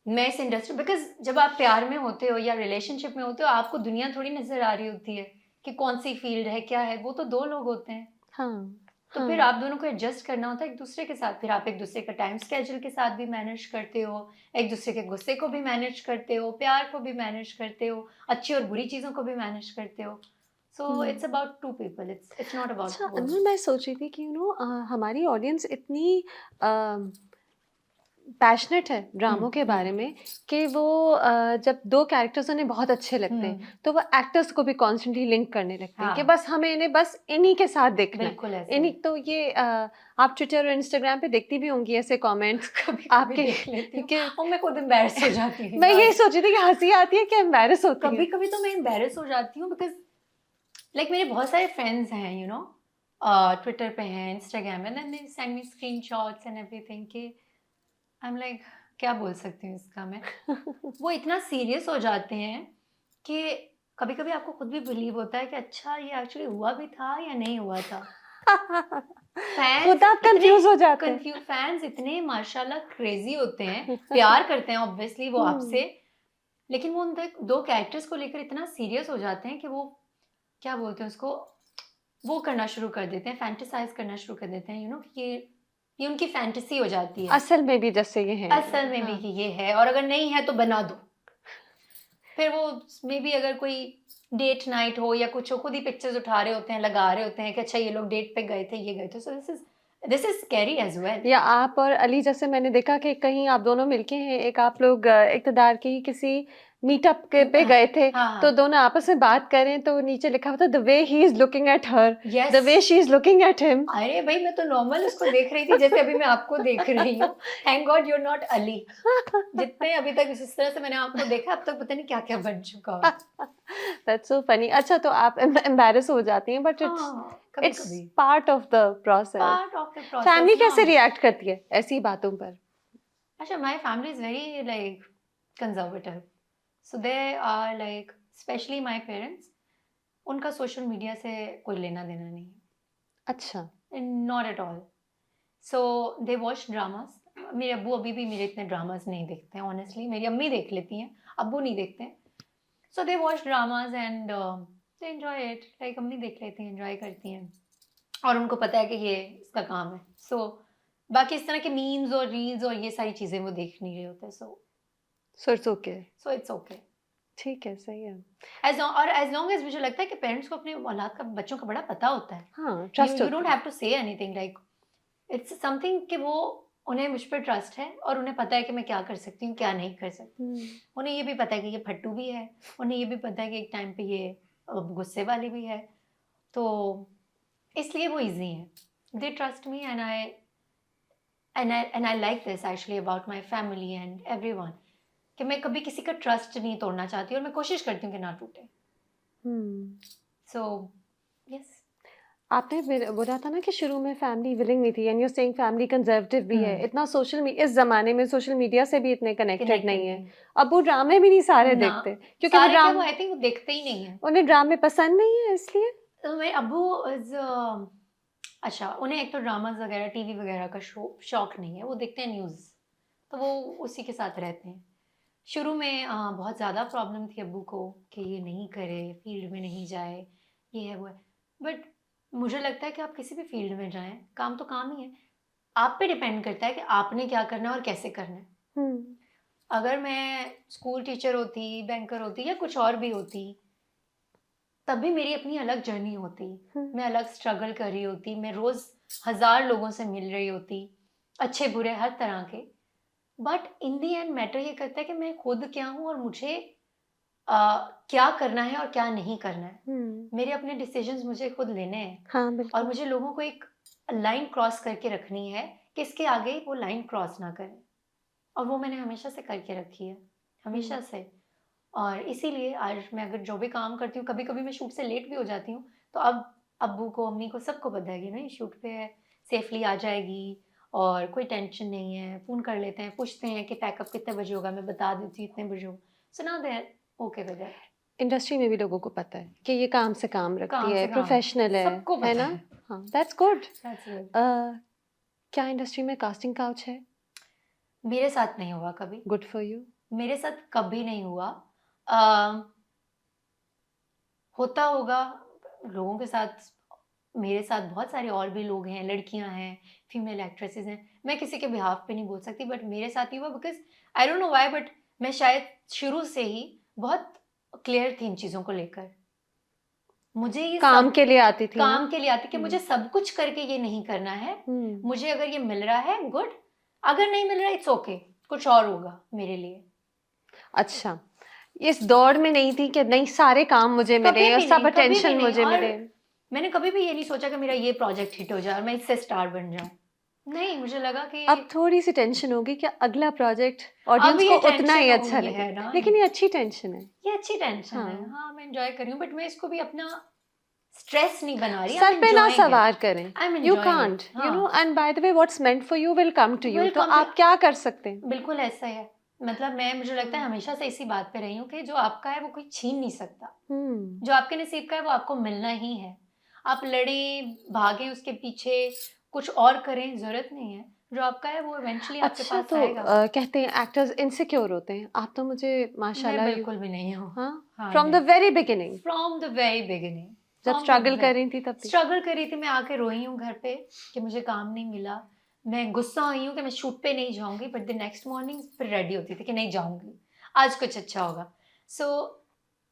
मैं इस इंडस्ट्री बिकॉज़ जब आप प्यार में होते हो या रिलेशनशिप में होते हो, आपको दुनिया थोड़ी नज़र आ रही होती है कि कौन-सी फील्ड है, क्या है, वो तो 2 लोग होते हैं। हाँ, तो फिर हाँ। आप दोनों को एडजस्ट करना होता है एक-दूसरे के साथ। फिर आप एक-दूसरे का टाइम स्केड्यूल के साथ भी मैनेज करते हो, एक-दूसरे के गुस्से को भी मैनेज करते हो, प्यार को भी मैनेज करते हो, अच्छी और बुरी चीज़ों को भी मैनेज करते हो। सो हुँ। It's about 2 people, it's not अच्छा, अबाउट वन। अनमोल, मैं सोच रही थी कि हमारी ऑडियंस इतनी पैशनेट है हुँ, ड्रामों के हुँ, बारे में कि वो जब 2 कैरेक्टर्स उन्हें बहुत अच्छे लगते हैं, हुँ। तो वो एक्टर्स को भी कॉन्स्टेंटली लिंक करने लगते हैं कि हाँ, बस हमें इन्हें बस इन्हीं के साथ देखना है। बिल्कुल ऐसा इन्हीं ही। तो ये आप ट्विटर और इंस्टाग्राम पे देखती भी होंगी ऐसे कमेंट्स कभी-कभी आपके देख लेती हूँ कि और मैं खुद एम्बैरेस हो जाती हूँ मैं यही बाद। सोच रही थी कि हँसी आती है कि एम्बैरेस होती हैं? कभी-कभी तो मैं एम्बैरेस हो जाती हूँ बिकॉज़ लाइक मेरे बहुत सारे फ्रेंड्स हैं, यू नो, ट्विटर पे हैं, इंस्टाग्राम है, then they send me screenshots and everything कि आई एम लाइक क्या बोल सकती हूँ इसका मैं। वो इतना सीरियस हो जाते हैं कि कभी कभी आपको खुद भी बिलीव होता है कि अच्छा ये एक्चुअली हुआ भी था या नहीं हुआ था। खुद आप कंफ्यूज हो जाते हैं। फैंस इतने माशाल्लाह क्रेजी होते हैं, प्यार करते हैं ऑब्वियसली वो आपसे, लेकिन वो उन दो कैरेक्टर्स को लेकर इतना सीरियस हो जाते हैं कि वो क्या बोलते हैं उसको, वो करना शुरू कर देते हैं, फैंटेसाइज करना शुरू कर देते हैं, यू नो कि ये उनकी फैंटेसी हो जाती है असल में भी जैसे ये है, असल में भी हाँ। कि ये है, और अगर नहीं है तो बना दो। फिर वो मे बी अगर कोई डेट नाइट हो या कुछ हो, खुद ही पिक्चर्स उठा रहे होते हैं, लगा रहे होते हैं कि अच्छा ये लोग डेट पे गए थे, ये गए थे। So this is scary as well. या आप और अली जैसे मैंने देखा कि कहीं आप दोनों मिलके हैं, एक आप लोग इक़्तिदार के ही किसी मीटअप के पे गए थे, हाँ, तो दोनों आपस में बात करें तो नीचे लिखा हुआ था the way he is looking at her, yes, the way she is looking at him. अरे भाई मैं तो नॉर्मल उसको देख रही थी जैसे अभी मैं आपको देख रही हूँ। Thank God you are not Ali. जितने अभी तक जिस तरह से मैंने आपको देखा, अब तक पता नहीं क्या क्या बन चुका हो। That's so funny. अच्छा, तो आप एम्बैरेस हो जाती हैं, बट कभी इट्स कभी part of the process. Part of the process. Family कैसे रिएक्ट करती है ऐसी बातों पर? अच्छा, my family is very like conservative, so they are like specially my parents, उनका सोशल मीडिया से कोई लेना देना नहीं है। अच्छा। Not at all. So they watch dramas. मेरे अब्बू अभी भी मेरे इतने ड्रामास नहीं देखते हैं ऑनेस्टली, मेरी अम्मी देख लेती हैं, अब्बू नहीं देखते हैं। So they watch dramas and they enjoy it, like अम्मी देख लेती हैं, एंजॉय करती हैं, और उनको पता है कि ये इसका काम है। सो बाकी इस तरह के मीम्स और रील्स और ये सारी चीज़ें वो देख नहीं रहे होते। So it's okay. So it's okay. ठीक है, सही है। एज लॉन्ग एज मुझे लगता है कि पेरेंट्स को अपने औलाद का, बच्चों का बड़ा पता होता है। हाँ, ट्रस्ट यू डोंट होता है। Have to say anything, like it's something कि वो, उन्हें मुझ पर ट्रस्ट है और उन्हें पता है कि मैं क्या कर सकती हूँ, क्या नहीं कर सकती। उन्हें ये भी पता है कि ये फट्टू भी है, उन्हें ये भी पता है कि एक टाइम पे ये गुस्से वाली भी है, तो इसलिए वो इजी है। They trust me and I like this actually about my family and everyone, कि मैं कभी किसी का ट्रस्ट नहीं तोड़ना चाहती और मैं कोशिश करती हूँ कि ना टूटे। So yes. आपने बोला था ना कि शुरू में फैमिली विलिंग नहीं थी, and you are saying family conservative भी है। इतना इस जमाने में सोशल मीडिया से भी इतने कनेक्टेड नहीं है। अब वो ड्रामे भी नहीं सारे ना, देखते, क्योंकि सारे क्या, वो आई थिंक वो देखते ही नहीं है, उन्हें ड्रामे पसंद नहीं है इसलिए। तो मेरे अब्बू इज अच्छा, उन्हें एक तो ड्रामास वगैरह, टीवी वगैरह का शौक नहीं है, वो देखते हैं न्यूज़, तो वो उसी के साथ रहते हैं। शुरू में बहुत ज़्यादा प्रॉब्लम थी अब्बू को कि ये नहीं करे, फील्ड में नहीं जाए, ये है वो है, बट मुझे लगता है कि आप किसी भी फील्ड में जाएं, काम तो काम ही है, आप पे डिपेंड करता है कि आपने क्या करना है और कैसे करना है। अगर मैं स्कूल टीचर होती, बैंकर होती या कुछ और भी होती, तब भी मेरी अपनी अलग जर्नी होती, मैं अलग स्ट्रगल कर रही होती, मैं रोज़ 1000 लोगों से मिल रही होती, अच्छे बुरे हर तरह के। But in the and matter ये करता है कि मैं खुद क्या हूँ और मुझे क्या करना है और क्या नहीं करना है। मेरे अपने डिसीजंस मुझे खुद लेने हैं। हाँ, और मुझे लोगों को एक लाइन क्रॉस करके रखनी है कि इसके आगे वो लाइन क्रॉस ना करें, और वो मैंने हमेशा से करके रखी है, हमेशा से। और इसीलिए आज मैं अगर जो भी काम करती हूँ, कभी कभी मैं शूट से लेट भी हो जाती हूँ, तो अब अब्बू को, अम्मी को, सबको पता है कि नहीं शूट पे है, सेफली आ जाएगी और कोई टेंशन नहीं है। फ़ोन कर लेते हैं, पूछते हैं कि पैकअप कितने बजे होगा, मैं बता देती हूँ इतने बजे होगा, so now they are okay with that. Industry में भी लोगों को पता है कि ये काम से काम रखती काम है, से काम, प्रोफेशनल सबको है पता ना? है। हाँ, दैट्स गुड। That's good. क्या इंडस्ट्री में कास्टिंग काउच है? मेरे साथ नहीं हुआ कभी, गुड फॉर यू। मेरे साथ कभी नहीं हुआ। होता होगा लोगों के साथ, मेरे साथ बहुत सारे और भी लोग हैं, लड़कियां हैं, फीमेल एक्ट्रेसेस हैं, मैं किसी के बिहाफ पे नहीं बोल सकती, बट मेरे साथ ही हुआ because I don't know why, but मैं शायद शुरू से ही बहुत क्लियर थी इन चीज़ों को लेकर। मुझे ये काम के लिए आती थी काम ना? के लिए आती कि मुझे सब कुछ करके ये नहीं करना है, मुझे अगर ये मिल रहा है गुड, अगर नहीं मिल रहा इट्स ओके, कुछ और होगा मेरे लिए। अच्छा, इस दौड़ में नहीं थी कि नहीं सारे काम मुझे मिले और सब अटेंशन मुझे मिले। मैंने कभी भी ये नहीं सोचा कि मेरा ये प्रोजेक्ट हिट हो जाए और मैं इससे स्टार बन जाऊं। नहीं, मुझे लगा कि अब थोड़ी सी टेंशन होगी कि अगला प्रोजेक्ट ऑडियंस को उतना ही अच्छा लगे ना, लेकिन ये अच्छी टेंशन है। ये अच्छी टेंशन है। हाँ, मैं एंजॉय कर रही हूँ, बट मैं इसको भी अपना स्ट्रेस नहीं बना रही, सर पे ना enjoying it. सवार करें, I'm you enjoying can't, it. You know, हाँ, and by the way what's meant for you will come to you, Will तो come to- आप क्या कर सकते हैं? बिल्कुल ऐसा ही है। मतलब मुझे लगता है हमेशा से इसी बात पे रही हूँ कि जो आपका है वो कोई छीन नहीं सकता। जो आपके नसीब का है वो आपको मिलना ही है। आप लड़े भागें उसके पीछे, कुछ और करें, जरूरत नहीं है। जो आपका है वो इवेंचुअली आपके अच्छा, पास तो आएगा। कहते हैं एक्टर्स इनसिक्योर होते हैं, आप तो मुझे मैं माशाल्लाह बिल्कुल भी नहीं हूँ। हाँ, from the very beginning, from the very beginning, जब स्ट्रगल कर रही थी तब भी स्ट्रगल करी थी। मैं आके रोई हूँ घर पे कि मुझे काम नहीं मिला। मैं गुस्सा हुई हूँ कि मैं शूट पे नहीं जाऊंगी, बट द नेक्स्ट मॉर्निंग फिर रेडी होती थी कि नहीं जाऊंगी, आज कुछ अच्छा होगा। सो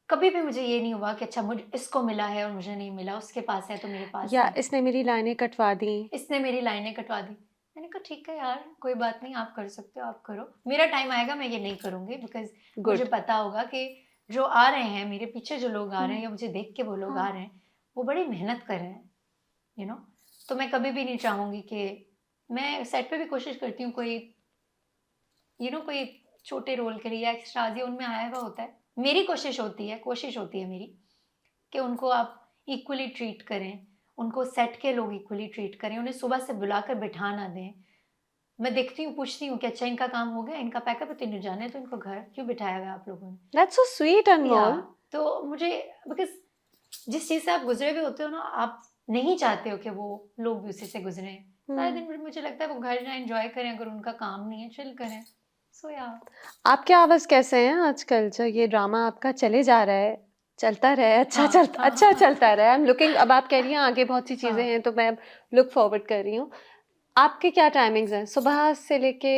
कभी भी मुझे ये नहीं हुआ कि अच्छा मुझे इसको मिला है और मुझे नहीं मिला, उसके पास है तो मेरे पास या है, इसने मेरी लाइनें कटवा दी। इसने मेरी लाइनें कटवा दी। मैंने कहा ठीक है यार, कोई बात नहीं, आप कर सकते हो, आप करो। मेरा टाइम आएगा, मैं ये नहीं करूंगी, बिकॉज मुझे गुड। पता होगा कि जो आ रहे हैं मेरे पीछे, जो लोग आ रहे हैं या मुझे देख के वो लोग हाँ। आ रहे हैं, वो बड़ी मेहनत कर रहे हैं, यू नो। तो मैं कभी भी नहीं चाहूंगी कि, मैं सेट पे भी कोशिश करती हूँ कोई कोई छोटे रोल के लिए या एक्स्ट्राज या उनमें आया हुआ होता है, मेरी कोशिश होती है मेरी कि उनको आप इक्वली ट्रीट करें, उनको सेट के लोग इक्वली ट्रीट करें, उन्हें सुबह से बुलाकर बैठा ना दें। मैं देखती हूँ, पूछती हूँ कि अच्छा इनका काम हो गया, इनका पैकअप है तो इन्हें जाने, तो इनको घर क्यों बिठाया हुआ आप लोगों ने? दैट्स सो स्वीट अनमोल। तो मुझे, बिकॉज जिस चीज़ से आप गुजरे हुए होते हो ना, आप नहीं चाहते हो कि वो लोग भी उसी से गुजरे। सारा दिन मुझे लगता है वो घर जाए, एंजॉय करें, अगर उनका काम नहीं है चिल करें। सो आपके आवाज कैसे हैं आजकल? जो ये ड्रामा आपका चले जा रहा है, चलता रहे, अच्छा चलता रहे। आई एम लुकिंग, अब आप कह रही हैं आगे बहुत सी चीजें हैं, तो मैं लुक फॉरवर्ड कर रही हूँ। आपके क्या टाइमिंग्स हैं सुबह से लेके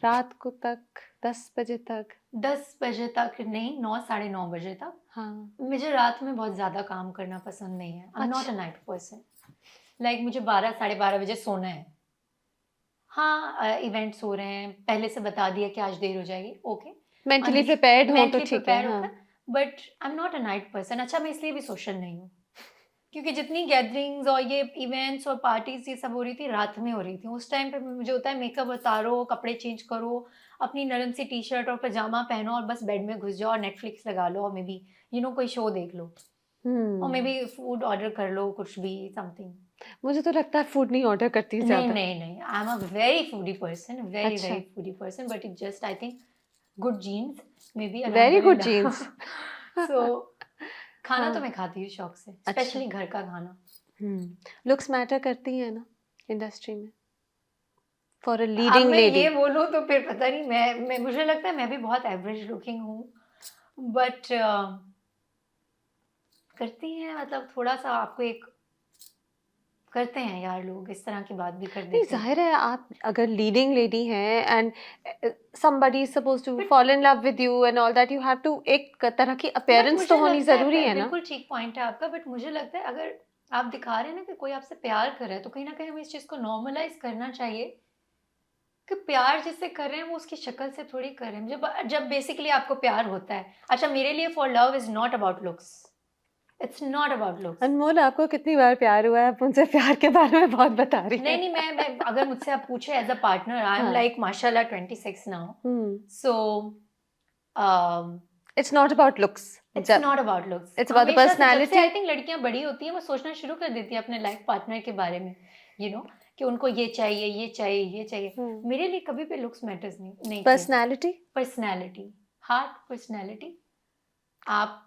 रात को तक, 10 बजे तक? 10 बजे तक नहीं, 9 साढ़े 9 बजे तक। हाँ, मुझे रात में बहुत ज़्यादा काम करना पसंद नहीं है। आई एम नॉट अ अच्छा। Night person. लाइक मुझे 12 साढ़े 12 बजे सोना है। हाँ, इवेंट्स हो रहे हैं, पहले से बता दिया कि आज देर हो जाएगी, ओके, मेंटली प्रिपेयर्ड हो तो मेंटली ठीक है। प्रिपेयर हाँ, होकर, but I am not a night person. अच्छा, मैं इसलिए भी सोशल नहीं हूँ क्योंकि जितनी गैदरिंग्स और ये इवेंट्स और पार्टीज ये सब हो रही थी, रात में हो रही थी। उस टाइम पे मुझे होता है मेकअप उतारो, कपड़े चेंज करो, अपनी नरम सी टी शर्ट और पजामा पहनो और बस बेड में घुस जाओ और नेटफ्लिक्स लगा लो, और मे बी कोई शो देख लो, और मे बी फूड ऑर्डर कर लो, कुछ भी समथिंग। मुझे तो लगता है फूड नहीं ऑर्डर करती नहीं ज्यादा। नहीं नहीं, I am a very foodie person, very अच्छा, very foodie person, but it just I think good genes, maybe very good genes. So खाना तो हाँ, मैं खाती हूँ शौक से, अच्छा। स्पेशली घर का खाना। लुक्स मैटर करती है ना इंडस्ट्री में, फॉर अ अब लीडिंग मैं लेडी? ये बोलूँ तो फिर पता नहीं, मैं मुझे लगता है मैं भी बहुत एवरेज लुकिंग हूँ, बट करती हैं, मतलब थोड़ा सा आपको एक करते हैं यार, लोग इस तरह की बात भी कर नहीं, देते हैं। जाहिर है आप अगर लीडिंग लेडी हैं and somebody is supposed to But- fall in love with you and all that, you have to, एक तरह की But अपीयरेंस मुझे तो होनी लगता जरूरी है ना। बिल्कुल ठीक पॉइंट है आपका, बट मुझे लगता है अगर आप दिखा रहे हैं ना कि कोई आपसे प्यार कर रहा है, तो कहीं ना कहीं हमें इस चीज़ को नॉर्मलाइज करना चाहिए कि प्यार जिससे कर रहे हैं वो उसकी शक्ल से थोड़ी कर रहे हैं। जब बेसिकली आपको प्यार होता है, अच्छा मेरे लिए for love is not about looks, it's not about looks. Anmol, आपको कितनी बार प्यार हुआ है? आप मुझसे प्यार के बारे में बहुत बता रही हैं। नहीं, मैं अगर मुझसे आप पूछे as a partner, I am हाँ। लाइक माशाल्लाह 26 now, so it's not about looks, it's not about looks. It's about the personality. I think लड़कियां बड़ी होती हैं वो सोचना शुरू कर देती हैं अपने लाइफ पार्टनर के बारे में, कि उनको ये चाहिए, ये चाहिए, ये चाहिए। मेरे लिए कभी भी लुक्स मैटर्स नहीं पर्सनालिटी, पर्सनैलिटी, हार्ट, पर्सनैलिटी, आप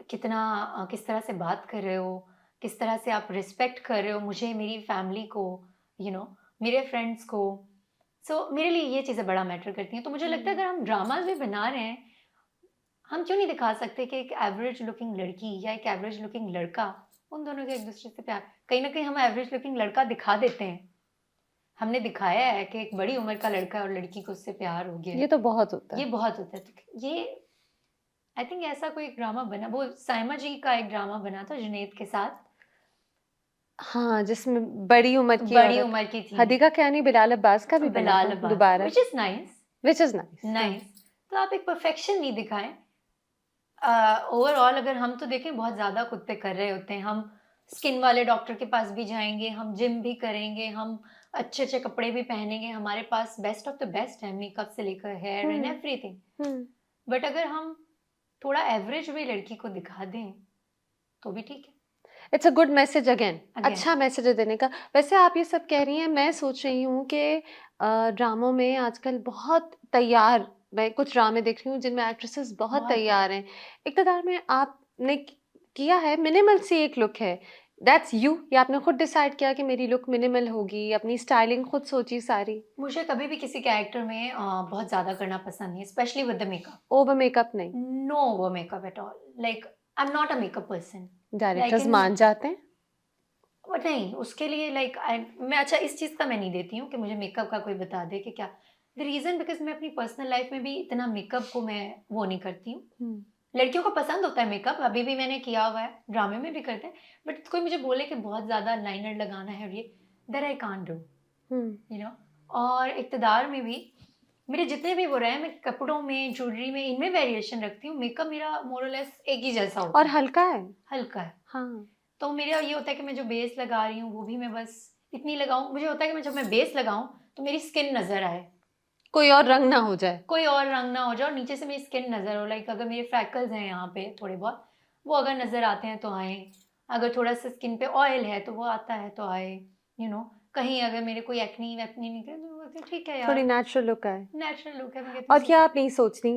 कितना किस तरह से बात कर रहे हो, किस तरह से आप रिस्पेक्ट कर रहे हो मुझे, मेरी फैमिली को, मेरे फ्रेंड्स को। सो मेरे लिए ये चीज़ें बड़ा मैटर करती हैं। तो मुझे लगता है अगर हम ड्रामाज भी बना रहे हैं, हम क्यों नहीं दिखा सकते कि एक एवरेज लुकिंग लड़की या एक एवरेज लुकिंग लड़का, उन दोनों के एक दूसरे से प्यार, कहीं ना कहीं हम एवरेज लुकिंग लड़का दिखा देते हैं। हमने दिखाया है कि एक बड़ी उम्र का लड़का और लड़की को उससे प्यार हो गया, ये तो बहुत होता है। ये बहुत होता है। तो ये आई थिंक ऐसा कोई एक ड्रामा बना, वो साइमा जी का एक ड्रामा बना था जुनैद के साथ, हाँ, जिसमें बड़ी उम्र की बड़ी औरत, उम्र की थी, हदीका कैनी, बिलाल अब्बास का भी बना बिलाल था अब्बास, दोबारा, which is nice, which is nice. Nice. तो आप एक परफेक्शन नहीं दिखाएं। ओवरऑल अगर हम तो देखें बहुत ज़्यादा खुद पे कर रहे होते हैं, हम स्किन वाले डॉक्टर के पास भी जाएंगे, हम जिम भी करेंगे, हम अच्छे अच्छे कपड़े भी पहनेंगे, हमारे पास बेस्ट ऑफ द बेस्ट है, मेकअप से लेकर हेयर एंड एवरीथिंग। बट अगर हम थोड़ा एवरेज भी लड़की को दिखा दें तो भी ठीक है। It's a good message again, Again. अच्छा मैसेज है देने का। वैसे आप ये सब कह रही हैं, मैं सोच रही हूँ कि ड्रामों में आजकल बहुत तैयार, मैं कुछ ड्रामे देख रही हूँ जिनमें एक्ट्रेसेस बहुत बहुत। तैयार हैं। इक़्तिदार में आपने किया है, मिनिमल सी एक लुक है, दैट्स यू, या आपने खुद डिसाइड किया कि मेरी लुक मिनिमल होगी, अपनी स्टाइलिंग खुद सोची सारी? मुझे कभी भी किसी कैरेक्टर में बहुत ज़्यादा करना पसंद नहीं, specially with the makeup. Over makeup नहीं? No over makeup at all. Like I am not a makeup person. Directors मान जाते हैं? बट नहीं, उसके लिए लाइक मैं अच्छा इस चीज़ का मैं नहीं देती हूँ कि मुझे मेकअप का कोई बता दे कि क्या द रीज़न, बिकॉज मैं अपनी पर्सनल लाइफ में भी इतना मेकअप को मैं वो नहीं करती हूँ। लड़कियों को पसंद होता है मेकअप, अभी भी मैंने किया हुआ है, ड्रामे में भी करते हैं, बट कोई मुझे बोले कि बहुत ज़्यादा लाइनर लगाना है और ये that I can't do, you know. और इक़्तिदार में भी मेरे जितने भी वो रहे, मैं कपड़ों में, ज्वेलरी में, इनमें वेरिएशन रखती हूँ। मेकअप मेरा मोर और लेस एक ही जैसा होता और है, हल्का है? हल्का है। हाँ। तो मेरा ये होता है कि मैं जो बेस लगा रही हूँ वो भी मैं बस इतनी लगाऊं। मुझे होता है कि मैं जब मैं बेस लगाऊं तो मेरी स्किन नजर आए, कोई और रंग ना हो जाए। कोई और रंग ना हो जाए, और नीचे से मेरी स्किन नजर हो। लाइक अगर मेरे फ्रैकल्स हैं यहाँ पे थोड़े बहुत, वो अगर नजर आते हैं तो आए, अगर थोड़ा सा स्किन पे ऑयल है तो वो आता है तो आए, यू नो। कहीं अगर मेरे कोई एक्नी वैक्नी निकले तो मैं कहती हूँ, ठीक है यार, थोड़ी नेचुरल लुक आए। नेचुरल लुक है। मैं कहती और हूँ क्या आप नहीं सोचती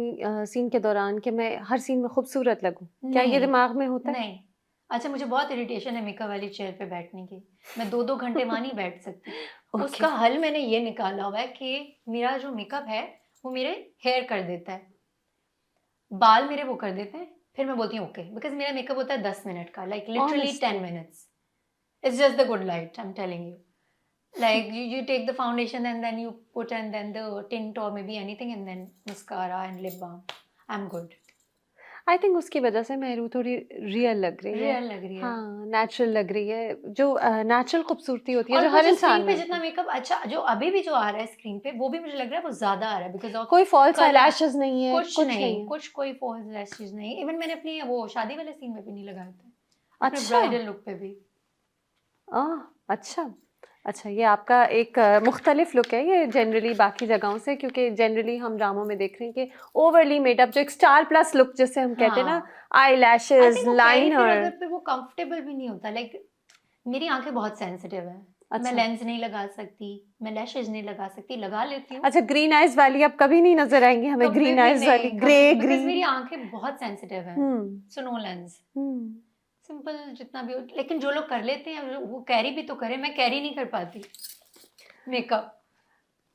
सीन के दौरान कि मैं हर सीन में खूबसूरत लगूं? क्या ये नहीं, दिमाग में होता है? नहीं। अच्छा, मुझे बहुत इरिटेशन है मेकअप वाली चेयर पे बैठने की। मैं 2-2 घंटे वहाँ नहीं बैठ सकती। ओके। उसका हल मैंने ये निकाला हुआ है कि मेरा जो मेकअप है वो मेरे हेयर कर देता है, बाल मेरे वो कर देते हैं, फिर मैं बोलती हूँ ओके, बिकॉज़ मेरा मेकअप होता है 10 मिनट का, like literally 10 honestly. Minutes. It's just the good light, I am telling you. Like you take the foundation and then you put and then the tint or maybe anything and then mascara and lip balm. I'm good. I think उसकी वजह से मेहरू थोड़ी real लग रही है। Real लग रही है। हाँ, नेचुरल लग रही है, जो नेचुरल खूबसूरती होती है और जो वो हर जो इंसान स्क्रीन में पे होती जितना है। मेकअप अच्छा जो अभी भी जो आ रहा है स्क्रीन पे, वो भी मुझे लग रहा है वो ज्यादा आ रहा है बिकॉज ऑफ कोई फॉल्स कलर। आईलैशेस नहीं है, कुछ कुछ नहीं नहीं, है। कुछ कोई फॉल्स लैशेस नहीं। इवन मैंने अपनी वो शादी वाले सीन में भी नहीं लगाए थे, अपने अच्छा। ब्राइडल लुक पे भी। अच्छा। अच्छा, ये आपका एक मुख्तलिफ लुक है ये जनरली बाकी जगहों से, क्योंकि जनरली हम ड्रामों में देख रहे हैं कि ओवरली मेकअप, जो एक स्टार प्लस लुक जिसे हम कहते हैं ना, हाँ, आई आईलैशेस, थिंक वो कैरी फिर लाइनर। अगर फिर वो कंफर्टेबल भी नहीं होता। लाइक मेरी आंखें बहुत सेंसिटिव है, मैं अच्छा। लेंस नहीं लगा सकती, मैं लैशेज नहीं लगा सकती, लगा लेती हूँ अच्छा, ग्रीन आइज वाली अब कभी नहीं नजर आएंगी हमें, कभी ग्रीन भी आइज वाली, नहीं, ग्रे कभी, बिकॉज ग्रीन। मेरी आंखें बहुत सेंसिटिव है। हम्म। सो नो लेंस, हम्म। सिंपल जितना भी हो। लेकिन जो लोग कर लेते हैं वो कैरी भी तो करे, मैं कैरी नहीं कर पाती makeup.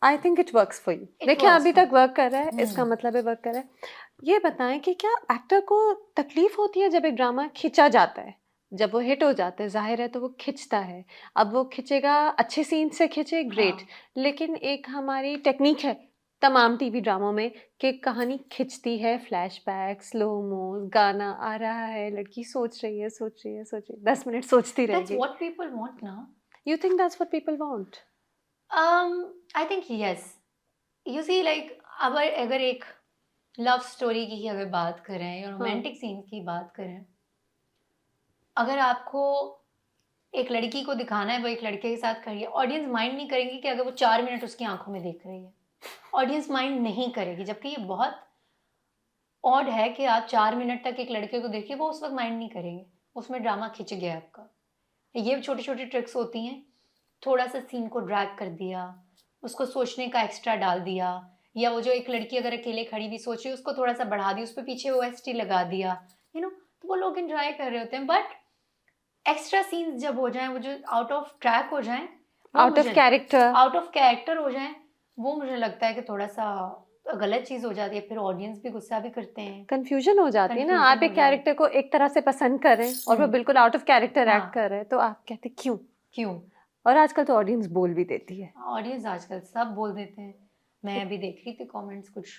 I think it works for you. It देखिए वर्क्स अभी फॉर तक वर्क कर रहा है, मी। इसका मतलब है वर्क कर रहा है। ये बताएं कि क्या एक्टर को तकलीफ होती है जब एक ड्रामा खिंचा जाता है, जब वो हिट हो जाता है, जाहिर है तो वो खिंचता है। अब वो खिंचेगा, अच्छे सीन से खिंचे, ग्रेट। हाँ, लेकिन एक हमारी टेक्निक है तमाम टीवी ड्रामों में कि कहानी खिंचती है, फ्लैशबैक, स्लो मो, गाना आ रहा है, लड़की सोच रही है, सोच रही है, सोच रही है, 10 मिनट सोचती दैट्स रहेगी। व्हाट पीपल वांट ना। You think that's what people want? I think yes. You see like अगर अगर एक लव स्टोरी की ही अगर बात करें या हाँ। रोमांटिक सीन की बात करें, अगर आपको एक लड़की को दिखाना है वो एक लड़के के साथ करिए, ऑडियंस माइंड नहीं करेंगी कि अगर वो 4 मिनट उसकी आंखों में देख रही है, ऑडियंस माइंड नहीं करेगी। जबकि ये बहुत ऑड है कि आप 4 मिनट तक एक लड़के को देखिए, वो उस वक्त माइंड नहीं करेंगे, उसमें ड्रामा खिंच गया आपका। ये छोटी छोटी ट्रिक्स होती हैं, थोड़ा सा सीन को ड्रैग कर दिया, उसको सोचने का एक्स्ट्रा डाल दिया, या वो जो एक लड़की अगर अकेले खड़ी भी सोच रही है उसको थोड़ा सा बढ़ा दिया, उस पर पीछे OST लगा दिया, यू नो, तो वो लोग एंजॉय कर रहे होते हैं। बट एक्स्ट्रा सीन्स जब हो जाएं, वो जो आउट ऑफ ट्रैक हो जाएं, out of character. Out of character हो जाएं, वो मुझे लगता है कि थोड़ा सा गलत चीज हो जाती है। फिर ऑडियंस भी गुस्सा भी करते हैं, कंफ्यूजन हो जाती है ना, Confusion आप एक हो जाए। कैरेक्टर को एक तरह से पसंद कर रहे हैं और वो बिल्कुल आउट ऑफ कैरेक्टर हाँ। एक्ट कर रहे हैं, तो आप कहते क्यों? क्यों? और आजकल तो ऑडियंस बोल भी देती है। ऑडियंस आजकल सब बोल देते हैं। मैं अभी देख रही थी कमेंट्स, कुछ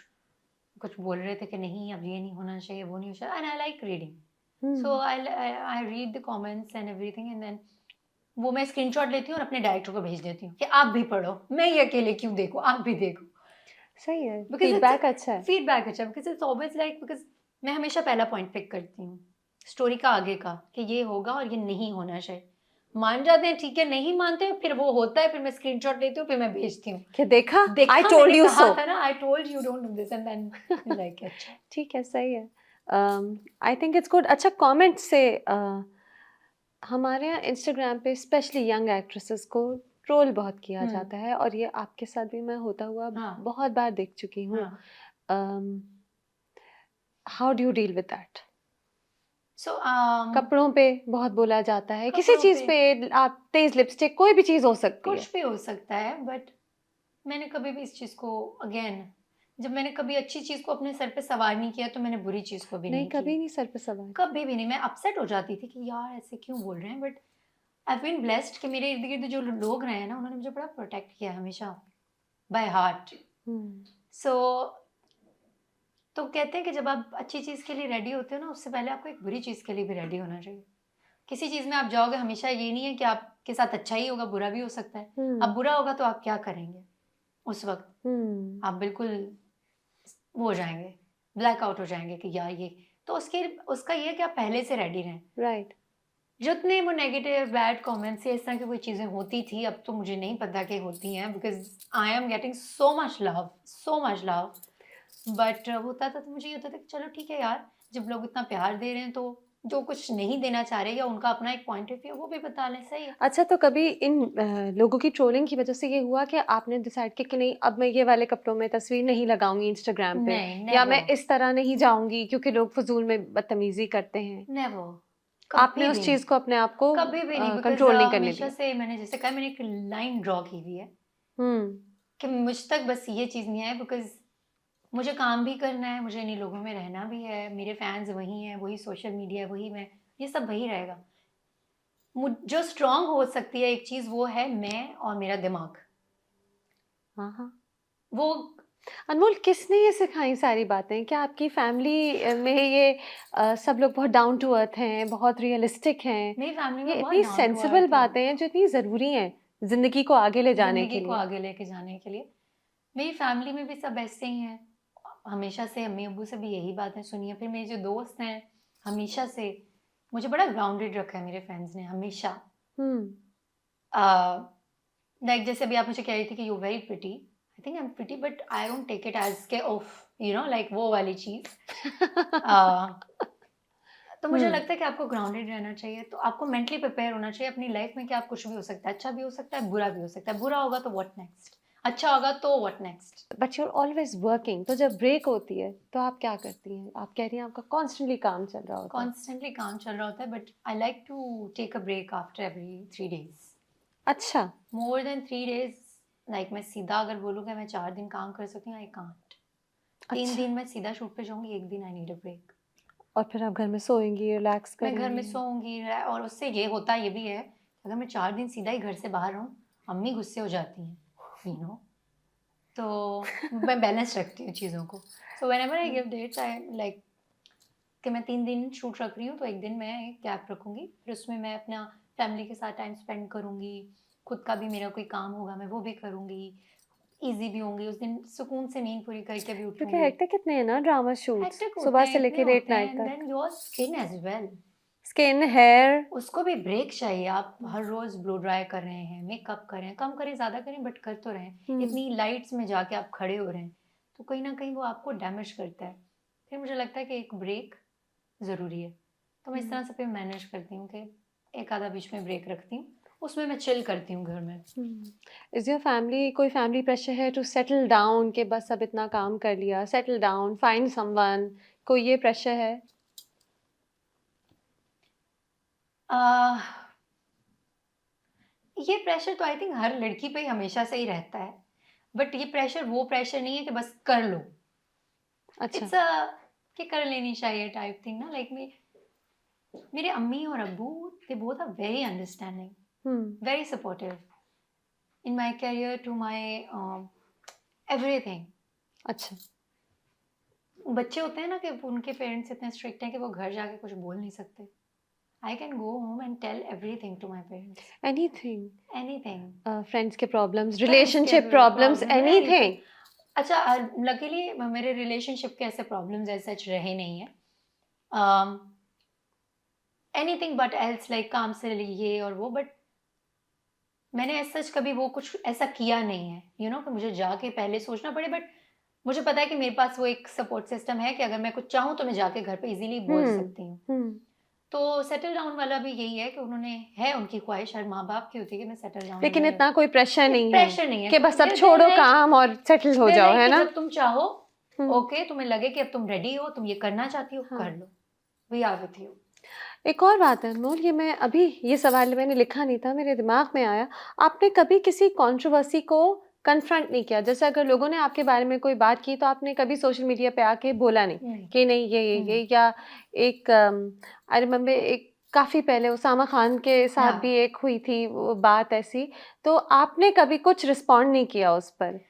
कुछ बोल रहे थे कि नहीं अब ये नहीं होना चाहिए, वो नहीं होना चाहिए, and I like reading, so I read the comments and everything, and then वो मैं स्क्रीनशॉट लेती हूँ और अपने डायरेक्टर को भेज देती हूँ कि आप भी पढ़ो, मैं ये अकेले क्यों देखूँ, आप भी देखो। सही है, Because फीडबैक अच्छा है। फीडबैक अच्छा, because it's always like, because मैं हमेशा पहला पॉइंट पिक करती हूँ स्टोरी का आगे का कि ये होगा और ये नहीं होना चाहिए। मान जाते हैं ठीक है, नहीं मानते हैं, फिर वो होता है, फिर मैं स्क्रीनशॉट लेती हूँ, फिर मैं भेजती हूँ कि देखा, देखा आई टोल्ड मैंने यू कहा सो। था ना, I told you don't do this, and then like अच्छा ठीक है, सही है। I think it's good. अच्छा, कमेंट से हमारे यहाँ इंस्टाग्राम पे स्पेशली यंग एक्ट्रेसेस को ट्रोल बहुत किया हम्म। जाता है, और ये आपके साथ भी मैं होता हुआ हाँ बहुत बार देख चुकी हूँ. हाँ. How do you deal with that? So कपड़ों पे बहुत बोला जाता है, किसी कपड़ों चीज पे पे, आप तेज लिपस्टिक, कोई भी चीज हो सकती है. कुछ भी हो सकता है, बट मैंने कभी भी इस चीज़ को, अगेन, जब मैंने कभी अच्छी चीज़ को अपने सर पे सवार नहीं किया तो मैंने बुरी चीज़ को भी नहीं, नहीं कभी किया. नहीं सर पे सवार. कभी भी नहीं. मैं अपसेट हो जाती थी कि यार ऐसे क्यों बोल रहे हैं, बट आई बीन ब्लेस्ड कि मेरे इर्द गिर्द जो लोग रहे हैं ना, उन्होंने मुझे बड़ा प्रोटेक्ट किया हमेशा, बाय हार्ट. हम्म. सो तो कहते हैं कि जब आप अच्छी चीज़ के लिए रेडी होते हो ना, उससे पहले आपको एक बुरी चीज़ के लिए भी रेडी होना चाहिए. किसी चीज़ में आप जाओगे, हमेशा ये नहीं है कि आपके साथ अच्छा ही होगा, बुरा भी हो सकता है. अब हम्म. बुरा होगा तो आप क्या करेंगे उस वक्त? हम्म. आप बिल्कुल वो हो जाएंगे, ब्लैकआउट हो जाएंगे कि यार ये. तो उसका ये है कि आप पहले से रेडी रहें. राइट. जितने वो नेगेटिव बैड कमेंट्स या इस तरह की कोई चीज़ें होती थी, अब तो मुझे नहीं पता कि होती हैं, because I am getting so much love, so much love. But होता था तो मुझे ये होता था कि चलो ठीक है यार, जब लोग इतना प्यार दे रहे हैं तो जो कुछ नहीं देना चाह रहे या उनका अपना एक पॉइंट ऑफ व्यू वो भी बता लें, सही है. अच्छा, तो कभी इन लोगों की ट्रोलिंग की वजह से ये हुआ कि आपने डिसाइड किया कि नहीं, अब मैं ये वाले कपड़ों में तस्वीर नहीं लगाऊंगी इंस्टाग्राम पे, नहीं, या मैं नेवर. इस तरह नहीं जाऊंगी क्योंकि लोग फजूल में बदतमीजी करते हैं? नेवर. आपने कभी उस भी नहीं. चीज को अपने आप को कभी भी नहीं, बिकॉज कंट्रोल नहीं करने हमेशा दिया? से मैंने, जैसे कहा, मैंने एक लाइन ड्रॉ की हुई है हम्म. कि मुझ तक बस ये चीज़ नहीं आए, बिकॉज मुझे काम भी करना है, मुझे इन्हीं लोगों में रहना भी है, मेरे फैंस वही हैं, वही सोशल मीडिया, वही मैं, ये सब वही रहेगा. जो स्ट्रांग हो सकती है एक चीज़, वो है मैं और मेरा दिमाग. हाँ, हाँ. वो अनमोल, किसने ये सिखाई सारी बातें? क्या आपकी फैमिली में ये सब लोग बहुत डाउन टू अर्थ हैं, बहुत रियलिस्टिक हैं? मेरी फैमिली ये में बहुत इतनी डाउन टू सेंसिबल अर्थ है, बातें हैं जो इतनी ज़रूरी हैं ज़िंदगी को आगे ले जाने के ज़िंदगी को लिए. आगे लेके जाने के लिए. मेरी फैमिली में भी सब ऐसे ही हैं. हमेशा से अम्मी अब्बू से भी यही बातें सुनी है. फिर मेरे जो दोस्त हैं, हमेशा से मुझे बड़ा ग्राउंडेड रखा है मेरे फ्रेंड्स ने, हमेशा. हम्म. लाइक जैसे अभी आप मुझे कह रही थी कि you very pretty, I think I am pretty, but I don't take it as के ऑफ, लाइक वो वाली चीज़. तो मुझे हम्म. लगता है कि आपको ग्राउंडेड रहना चाहिए, तो आपको मेंटली प्रिपेयर होना चाहिए अपनी लाइफ में कि आप कुछ भी हो सकता है, अच्छा भी हो सकता है, बुरा भी हो सकता है. बुरा होगा तो व्हाट नेक्स्ट, अच्छा होगा तो what next. But you are always working, तो जब ब्रेक होती है तो आप क्या करती हैं? आप कह रही हैं आपका कॉन्स्टेंटली काम चल रहा होता है. कॉन्स्टेंटली काम चल रहा होता है, but I like to take a break after every 3 days. अच्छा. More than 3 days. लाइक मैं सीधा अगर बोलूँ कि मैं 4 दिन काम कर सकती हूँ, आई कांट. 3 दिन मैं सीधा शूट पे जाऊंगी, एक दिन आई नीड अ ब्रेक. और फिर आप घर में सोएंगी, रिलैक्स मैं घर में करेंगी? सोऊंगी, और उससे ये होता ये भी है, अगर मैं 4 दिन सीधा ही घर से बाहर रहूँ, अम्मी गुस्से हो जाती हैं, तो मैं बैलेंस रखती हूँ चीज़ों को. So whenever I give dates, I like कि मैं 3 दिन शूट रख रही हूँ तो एक दिन मैं गैप रखूँगी, फिर उसमें मैं अपना फैमिली के साथ टाइम स्पेंड करूँगी. खुद का भी मेरा कोई काम होगा मैं वो भी करूँगी, ईजी भी होंगी उस दिन, सुकून से नींद पूरी करके भी क्योंकि उठूँगी. हेक्टिक कितने हैं ना ड्रामा शूट्स, हेक्टिक होते सुबह हैं, से इतने लेके लेट होते हैं, नाइट एंड तक. Then your skin as well, skin, hair. उसको भी ब्रेक चाहिए. आप हर रोज ब्लो ड्राई कर रहे हैं, मेकअप कर रहे हैं, कम करें ज़्यादा करें बट कर तो रहे हैं. इतनी लाइट्स में जाके आप खड़े हो रहे हैं, तो कहीं ना कहीं वो आपको डैमेज करता है. फिर मुझे लगता है कि एक ब्रेक ज़रूरी है, तो मैं इस तरह से फिर मैनेज करती हूँ कि एक आधा बीच में ब्रेक रखती हूँ, उसमें मैं चिल करती हूँ घर में. इज योर फैमिली, कोई फैमिली प्रेशर है टू सेटल डाउन, के बस अब इतना काम कर लिया, सेटल डाउन, फाइंड समवन, कोई ये प्रेशर है? आह, ये प्रेशर तो आई थिंक हर लड़की पे ही हमेशा से ही रहता है, बट ये प्रेशर वो प्रेशर नहीं है कि बस कर लो. अच्छा. इट्स अ कि कर लेनी चाहिए टाइप थिंग ना. लाइक मेरे अम्मी और अब्बू, they both are very understanding, hmm. Very supportive in my career, to my everything. अच्छा. बच्चे होते हैं ना कि उनके पेरेंट्स इतने स्ट्रिक्ट हैं कि वो घर जाके कुछ बोल नहीं सकते. I can go home and tell everything to my parents, anything? Anything. Friends के प्रॉब्लम्स, फ्रेंड्स के रिलेशनशिप प्रॉब्लम्स, प्रॉब्लम, एनीथिंग? अच्छा, लकीली मेरे रिलेशनशिप के ऐसे प्रॉब्लम्स ऐसे सच रहे नहीं है. एनीथिंग बट एल्स, लाइक काम से ये और वो, बट मैंने ऐसा सच कभी वो कुछ ऐसा किया नहीं है, कि मुझे जाके पहले सोचना पड़े. बट मुझे पता है कि मेरे पास वो एक सपोर्ट सिस्टम है कि अगर मैं कुछ चाहूँ तो मैं जाके घर पे इजीली बोल सकती हूँ. हम्म. तो सेटल डाउन वाला भी यही है कि है उनकी ख्वाहिश, हर माँ बाप की होती है कि मैं सेटल डाउन, लेकिन इतना कोई प्रेशर नहीं है प्रेशर नहीं है कि बस अब छोड़ो काम और सेटल हो जाओ, है ना? जब तुम चाहो, ओके, तुम्हें लगे कि अब तुम रेडी हो, तुम ये करना चाहती हो, कर लो, वी आर विथ यू। एक और बात है अनमोल, ये सवाल मैंने लिखा नहीं था, मेरे दिमाग में आया, आपने कभी किसी कंट्रोवर्सी को कन्फ्रंट नहीं किया? जैसे अगर लोगों ने आपके बारे में कोई बात की तो आपने कभी सोशल मीडिया पे आके बोला नहीं कि नहीं ये या एक आई रिमेम्बर एक काफ़ी पहले उसामा खान के साथ भी एक हुई थी वो बात ऐसी, तो आपने कभी कुछ रिस्पॉन्ड नहीं किया उस पर?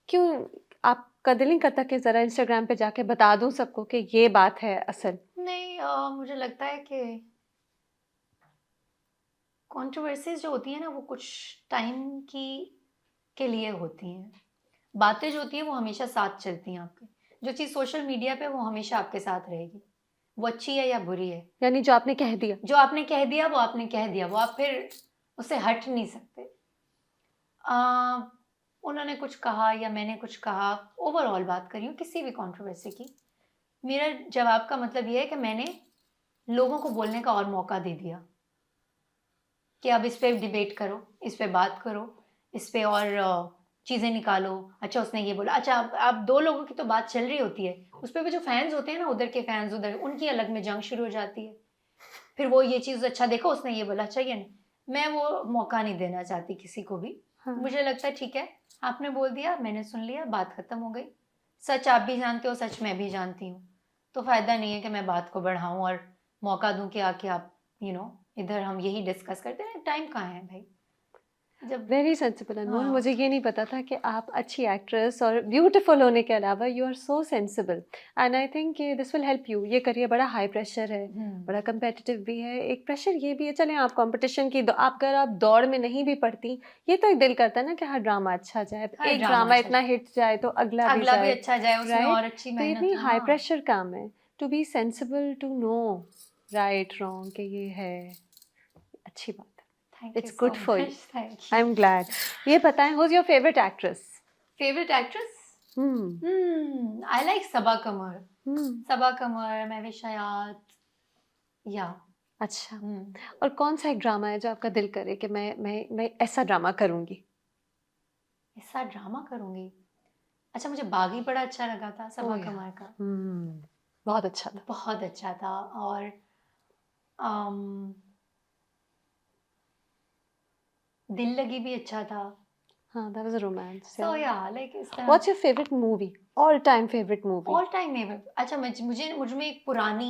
क्यों? आपका दिल नहीं करता कि ज़रा इंस्टाग्राम पे जाके बता दूं सबको कि ये बात है असल? नहीं, मुझे लगता है कि कंट्रोवर्सीज जो होती है ना वो कुछ टाइम के लिए होती हैं। बातें जो होती हैं वो हमेशा साथ चलती हैं आपके। जो चीज़ सोशल मीडिया पे वो हमेशा आपके साथ रहेगी, वो अच्छी है या बुरी है। यानी जो आपने कह दिया वो आपने कह दिया, वो आप फिर उससे हट नहीं सकते। उन्होंने कुछ कहा या मैंने कुछ कहा, ओवरऑल बात कर रही हूँ किसी भी कंट्रोवर्सी की, मेरा जवाब का मतलब ये है कि मैंने लोगों को बोलने का और मौका दे दिया कि अब इस पे डिबेट करो, इस पे बात करो, इस पे और चीज़ें निकालो। अच्छा उसने ये बोला, अच्छा अब दो लोगों की तो बात चल रही होती है, उस पे भी जो फैंस होते हैं ना, उधर के फैंस उधर, उनकी अलग में जंग शुरू हो जाती है। फिर वो ये चीज़, अच्छा देखो उसने ये बोला, अच्छा ये नहीं, मैं वो मौका नहीं देना चाहती किसी को भी। मुझे लगता है ठीक है, आपने बोल दिया, मैंने सुन लिया, बात खत्म हो गई। सच आप भी जानते हो, सच मैं भी जानती हूँ, तो फायदा नहीं है कि मैं बात को बढ़ाऊं और मौका दूं कि आके आप इधर हम यही डिस्कस करते हैं। टाइम कहाँ है भाई? जब वेरी सेंसिबल अनमोल, मुझे ये नहीं पता था कि आप अच्छी एक्ट्रेस और ब्यूटीफुल होने के अलावा you are so sensible, and I think this will help you. ये करियर बड़ा हाई प्रेशर है, बड़ा कंपेटिटिव भी है, एक प्रेशर ये भी है। चलें आप कंपटीशन की अगर आप दौड़ में नहीं भी पड़ती, ये तो एक दिल करता है ना कि हर ड्रामा अच्छा जाए, एक ड्रामा इतना हिट जाए तो अगला भी अच्छा जाए, उसमें और अच्छी तो इतनी हाई प्रेशर काम है to be sensible, to know right wrong कि ये है अच्छी बात। It's good for you. I'm glad. ये बताएं, who's your favorite actress? Favorite actress? I like सबा कमर. सबा कमर, महविश हयात, या। अच्छा। और कौन सा एक ड्रामा है जो आपका दिल करे कि मैं ऐसा ड्रामा करूंगी? ऐसा ड्रामा करूंगी? अच्छा, मुझे बागी बड़ा अच्छा लगा था सबा कमर का। बहुत अच्छा था, बहुत अच्छा था। और दिल लगी भी अच्छा था। हाँ, that was a romance. So yeah, like What's your favorite movie? All time favorite movie? All time favorite. अच्छा, मुझ में एक पुरानी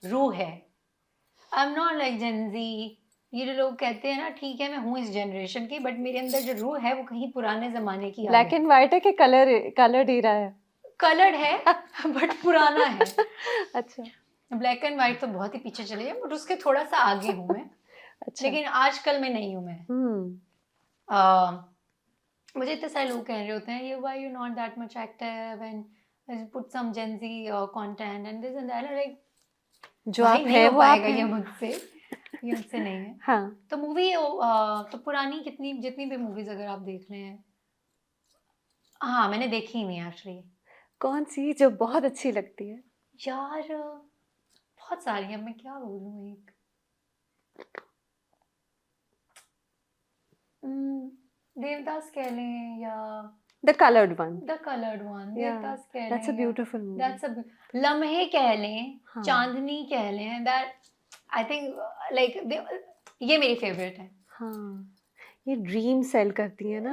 रूह है। I'm not like Gen Z. ये जो लोग कहते हैं ना, ठीक है मैं हूँ इस जनरेशन की, बट मेरे अंदर जो रूह है वो कहीं पुराने जमाने की। ब्लैक एंड व्हाइट है कि कलर्ड ही रहा है? कलर्ड है बट पुराना है। अच्छा। ब्लैक एंड व्हाइट तो बहुत ही पीछे चले गए, बट उसके थोड़ा सा आगे हूँ मैं। अच्छा। लेकिन आजकल में नहीं हूँ मैं। मुझे इतने सारे लोग कह रहे होते हैं, you why you not that much active and put some Gen Z content and this and that, like जो आप है वो आप ये मुझसे नहीं है। हाँ। तो मूवी तो पुरानी जितनी भी मूवीज अगर आप देख रहे हैं, हाँ मैंने देखी ही नहीं एक्चुअली। कौन सी जो बहुत अच्छी लगती है? यार बहुत सारी है, मैं क्या बोलूँ। एक देवदास कह लें या The Colored One. देवदास कह लें, That's a beautiful movie. That's a लम्हे कह लें, चांदनी कह लें, that I think like ये मेरी फेवरेट है। हाँ, ये ड्रीम सेल करती है ना।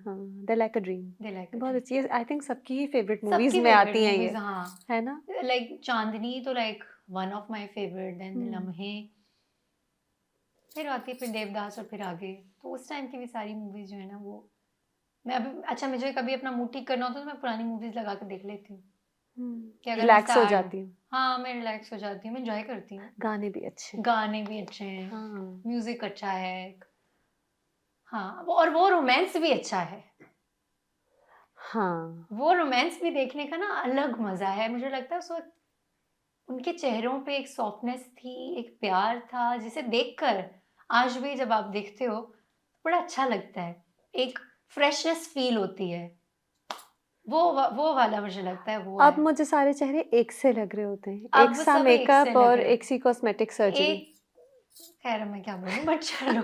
हाँ, They Like a Dream बहुत अच्छी है। आई थिंक सबकी ही फेवरेट मूवीज में आती हैं ये, है ना। लाइक चांदनी तो like one of my favourite, then Lamhe, फिर आती है फिर देवदास और फिर आगे। तो उस टाइम की भी सारी मूवीज जो है ना वो मैं अभी, अच्छा मुझे कभी अपना मूड ठीक करना होता है तो मैं पुरानी मूवीज लगा के देख लेती हूँ। रिलैक्स हो जाती हूँ। हाँ मैं रिलैक्स हो जाती हूँ, मैं एंजॉय करती हूँ। गाने भी अच्छे हैं, म्यूजिक अच्छा है। हाँ, और वो रोमांस भी अच्छा है। हाँ, वो रोमांस भी देखने का ना अलग मजा है। मुझे लगता है उस वक्त उनके चेहरों पे एक सॉफ्टनेस थी, एक प्यार था, जिसे देखकर आज भी जब आप देखते हो बड़ा अच्छा लगता है, एक फ्रेशनेस फील होती है। वो वाला मुझे लगता है वो अब है। मुझे सारे चेहरे एक से लग रहे होते हैं, अब एक सा सब एक से मेकअप लग और रहे हैं। एक सी कॉस्मेटिक सर्जरी। एक खैर मैं क्या बोलूं बट चलो।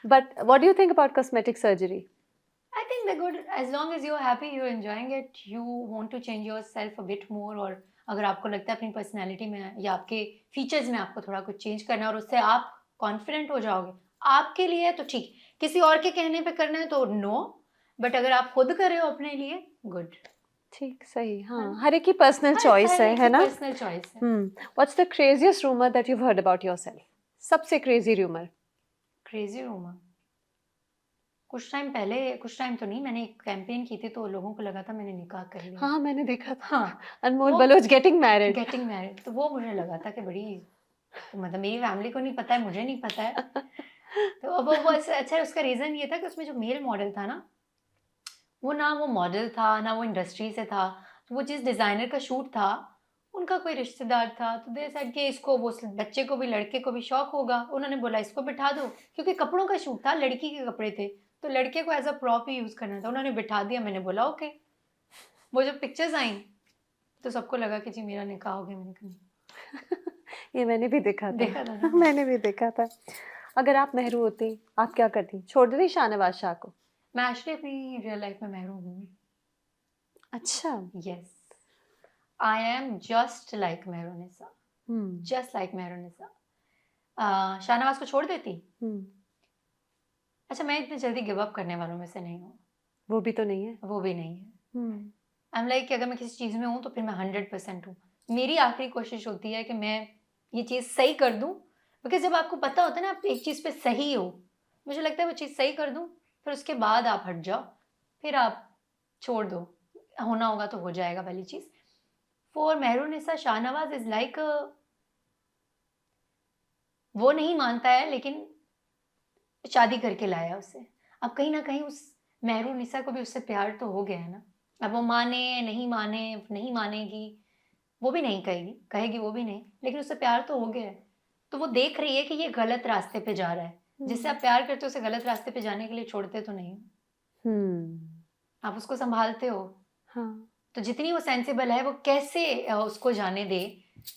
But what do you think about cosmetic surgery? I think they're good as long as you're happy, you're enjoying it, you want to change yourself a bit more, और अगर आपको लगता है अपनी पर्सनैलिटी में या आपके फीचर्स में आपको थोड़ा कुछ चेंज करना है और उससे आप कॉन्फिडेंट हो जाओगे, आपके लिए है तो ठीक, किसी और के कहने पे करना है तो नो, बट अगर आप खुद कर रहे हो अपने लिए, गुड। ठीक, सही, हाँ, हाँ। हर एक की पर्सनल चॉइस है ना? पर्सनल चॉइस है। What's the craziest rumor that you've heard about yourself? सबसे crazy rumor? क्रेजी रूमर, कुछ टाइम तो नहीं, मैंने एक कैंपेन की थी तो लोगों को लगा था मैंने निकाह कर लिया। हाँ, मैंने देखा था। हाँ, अनमोल वो- Baloch getting married. Getting married, तो वो मुझे लगा था कि बड़ी, तो मतलब मेरी फैमिली को नहीं पता है, मुझे नहीं पता है। तो अब वो अच्छा, उसका रीजन ये था कि उसमें जो मेल मॉडल था ना, वो ना वो मॉडल था ना वो इंडस्ट्री से था, तो वो जिस डिजाइनर का शूट था उनका कोई रिश्तेदार था, तो दे सेड कि इसको, वो बच्चे को भी लड़के को भी शौक होगा, उन्होंने बोला इसको बिठा दो, क्योंकि कपड़ों का शूट था, लड़की के कपड़े थे, तो लड़के को एज अ प्रॉप ही यूज करना था, उन्होंने बिठा दिया, मैंने बोला ओके। वो जब पिक्चर्स आई तो सबको लगा कि जी मेरा निकाह हो गया, मैंने कहा ये मैंने भी देखा देखा था ना। मैंने भी देखा था। अगर आप महरू होती, आप क्या करती? छोड़ देती शाहनवाज शाह को? मैं एक्चुअली अपनी रियल लाइफ में महरूम हूँ। अच्छा। Yes, I am just like Mehrunnisa, just like Mehrunnisa. Shahnawaz को छोड़ देती? अच्छा, मैं इतनी जल्दी गिव अप करने वालों में से नहीं हूँ। वो भी तो नहीं है। वो भी नहीं है। आई एम लाइक कि अगर मैं किसी चीज़ में हूँ तो फिर मैं 100% हूँ। मेरी आखिरी कोशिश होती है कि मैं ये चीज़ सही कर दूँ, बिकॉज जब आपको पता होता है ना आप एक चीज़ पे सही हो, मुझे लगता है वो चीज़ सही कर दूँ, फिर उसके बाद आप हट जाओ, फिर आप छोड़ दो, होना होगा तो हो जाएगा वाली चीज़। For Mehrunisa, Shahnawaz is like, वो नहीं मानता है लेकिन शादी करके लाया उसे। अब कहीं ना कहीं उस मेहरुनिसा को भी उससे प्यार तो हो गया है ना। अब वो माने नहीं माने, नहीं मानेगी, वो भी नहीं कहेगी, कहेगी वो भी नहीं, लेकिन उससे प्यार तो हो गया है, तो वो देख रही है कि ये गलत रास्ते पे जा रहा है। जिससे आप प्यार करते हो उसे गलत रास्ते पे जाने के लिए छोड़ते तो नहीं हो, आप उसको संभालते हो। हाँ। तो जितनी वो सेंसिबल है, वो कैसे उसको जाने दे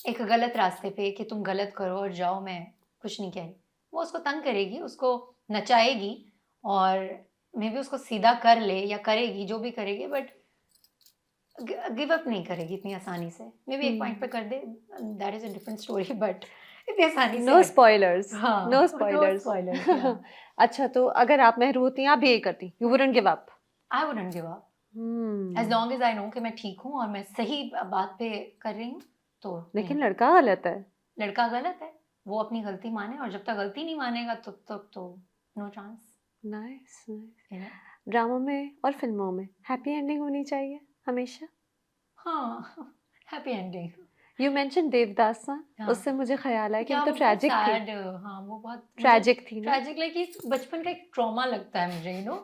एक गलत रास्ते पे कि तुम गलत करो और जाओ, मैं कुछ नहीं कह रही। वो उसको तंग करेगी, उसको नचाएगी और मे बी उसको सीधा कर ले या करेगी, जो भी करेगी, बट गिव अप नहीं करेगी इतनी आसानी से। मे बी एक पॉइंट पे कर दे, that is a different story, but इतनी आसानी से नो स्पॉयलर्स। हाँ, नो स्पॉयलर्स। अच्छा, तो अगर आप महरू होती, आप भी यही करती? You wouldn't give up? I wouldn't give up as long as I know कि मैं ठीक हूँ और मैं सही बात पे कर रही हूँ, तो लेकिन नहीं। लड़का गलत है। लड़का गलत है, वो अपनी गलती माने, और जब तक गलती नहीं मानेगा तब तक तो नो चांस। नाइस। ड्रामा में और फिल्मों में हैप्पी एंडिंग होनी चाहिए हमेशा। हाँ, happy ending. You mention Devdas सा, हाँ। उससे मुझे ख्याल आया कि क्या वो तो ट्रैजिक थी। हाँ, वो बहुत ट्रैजिक थी ना? ट्रैजिक, लाइक बचपन का एक ट्रॉमा लगता है मुझे, यू नो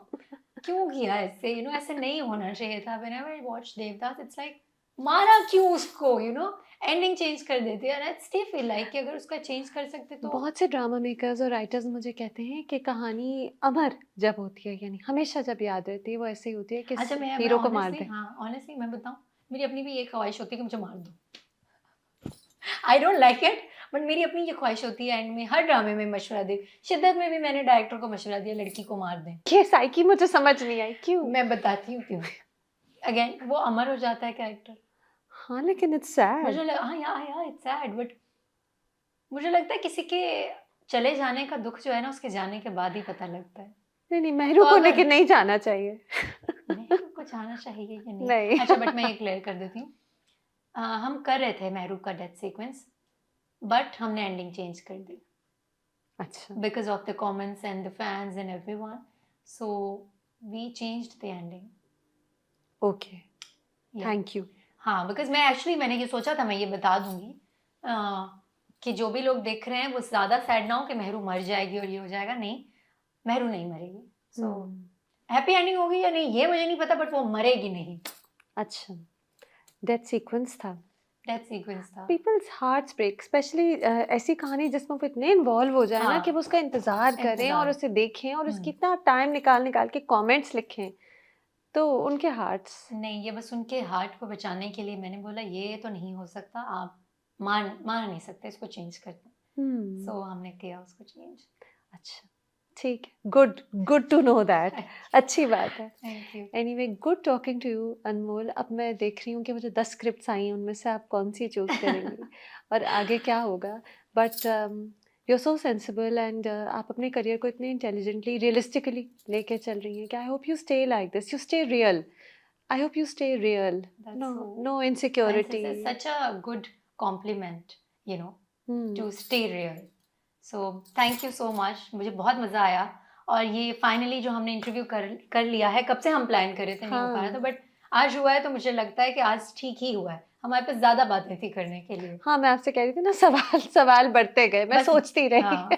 क्यों किया ऐसे, यू नो ऐसे नहीं होना चाहिए था। Whenever I watch Devdas, it's like मारा क्यों उसको, यू नो एंडिंग चेंज कर देते हैं, आई स्टिल फील लाइक कि अगर उसका चेंज कर सकते तो। बहुत से ड्रामा मेकर्स और राइटर्स मुझे कहते हैं कि कहानी अमर जब होती है, यानी हमेशा जब याद रहती है, वो ऐसे ही होती है कि अच्छा, मैं हीरो को मार honestly, दे। हाँ ऑनेस्टली मैं बताऊँ, मेरी अपनी भी ये ख्वाहिश होती है कि मुझे मार दो। I don't like it, but मेरी अपनी ये ख्वाहिश होती है एंड में हर ड्रामे में मशवरा दे। शिद्दत में भी मैंने डायरेक्टर को मशवरा दिया लड़की को मार दें। ये साइकी मुझे समझ नहीं आई, क्यों? मैं बताती हूँ क्यों। अगेन वो अमर हो जाता है कैरेक्टर। हाँ, लेकिन इट्स सैड। मुझे हाँ या इट्स सैड, बट मुझे लगता है किसी के चले जाने का दुख जो है ना, उसके जाने के बाद ही पता लगता है। नहीं, महरू तो को अगर लेकिन नहीं जाना चाहिए। मेहरू को जाना चाहिए या नहीं? नहीं। अच्छा, बट मैं ये क्लियर कर देती हूँ, हम कर रहे थे मेहरू का डेथ सीक्वेंस, बट हमने एंडिंग चेंज कर दी अच्छा। because of the comments and the fans and everyone, so we changed the ending. Okay, thank you. हाँ, बिकॉज मैंने ये सोचा था, मैं ये बता दूंगी कि जो भी लोग देख रहे हैं वो ज़्यादा सैड ना हो कि मेहरू मर जाएगी और ये हो जाएगा। नहीं, मेहरू नहीं मरेगी। सो हैप्पी एंडिंग होगी या नहीं ये मुझे नहीं पता, बट वो मरेगी नहीं। अच्छा, डेथ सीक्वेंस था। डेथ सीक्वेंस था। पीपल्स हार्ट्स ब्रेक, स्पेशली ऐसी कहानी जिसमें वो इतने इन्वॉल्व हो जाए ना कि वो उसका इंतजार करें और उसे देखें और उसकी इतना टाइम निकाल के कमेंट्स लिखें। तो उनके हार्ट्स नहीं, ये बस उनके हार्ट को बचाने के लिए मैंने बोला ये तो नहीं हो सकता, आप मान नहीं सकते, इसको चेंज करते हैं। सो हमने किया उसको चेंज। अच्छा, ठीक है, गुड टू नो दैट, अच्छी बात है। Thank you. Anyway, good talking to you Anmol. अब मैं देख रही हूँ कि मुझे 10 स्क्रिप्ट्स आई हैं, उनमें से आप कौन सी चूज करेंगी और आगे क्या होगा। But you are so sensible and आप अपने करियर को इतने इंटेलिजेंटली रियलिस्टिकली लेके चल रही हैं कि I hope you stay like this, you stay real, I hope you stay real, no insecurity. Such a good compliment, you know, to stay real. So thank you so much. मुझे बहुत मज़ा आया। और ये फाइनली जो हमने interview कर लिया है, कब से हम प्लान कर रहे थे, नहीं हो पा रहा था, बट आज हुआ है, तो मुझे लगता है कि आज ठीक ही हुआ है। हमारे पास ज़्यादा बातें थी करने के लिए। हाँ, मैं आपसे कह रही थी ना, सवाल बढ़ते गए, मैं सोचती रही। हाँ,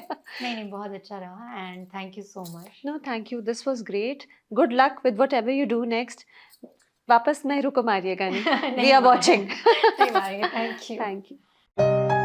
नहीं बहुत अच्छा रहा and thank you so much. No thank you, this was great. Good luck with whatever you do next. वापस नेहरू को मारिएगा नहीं, we are watching. Thank you. Thank you.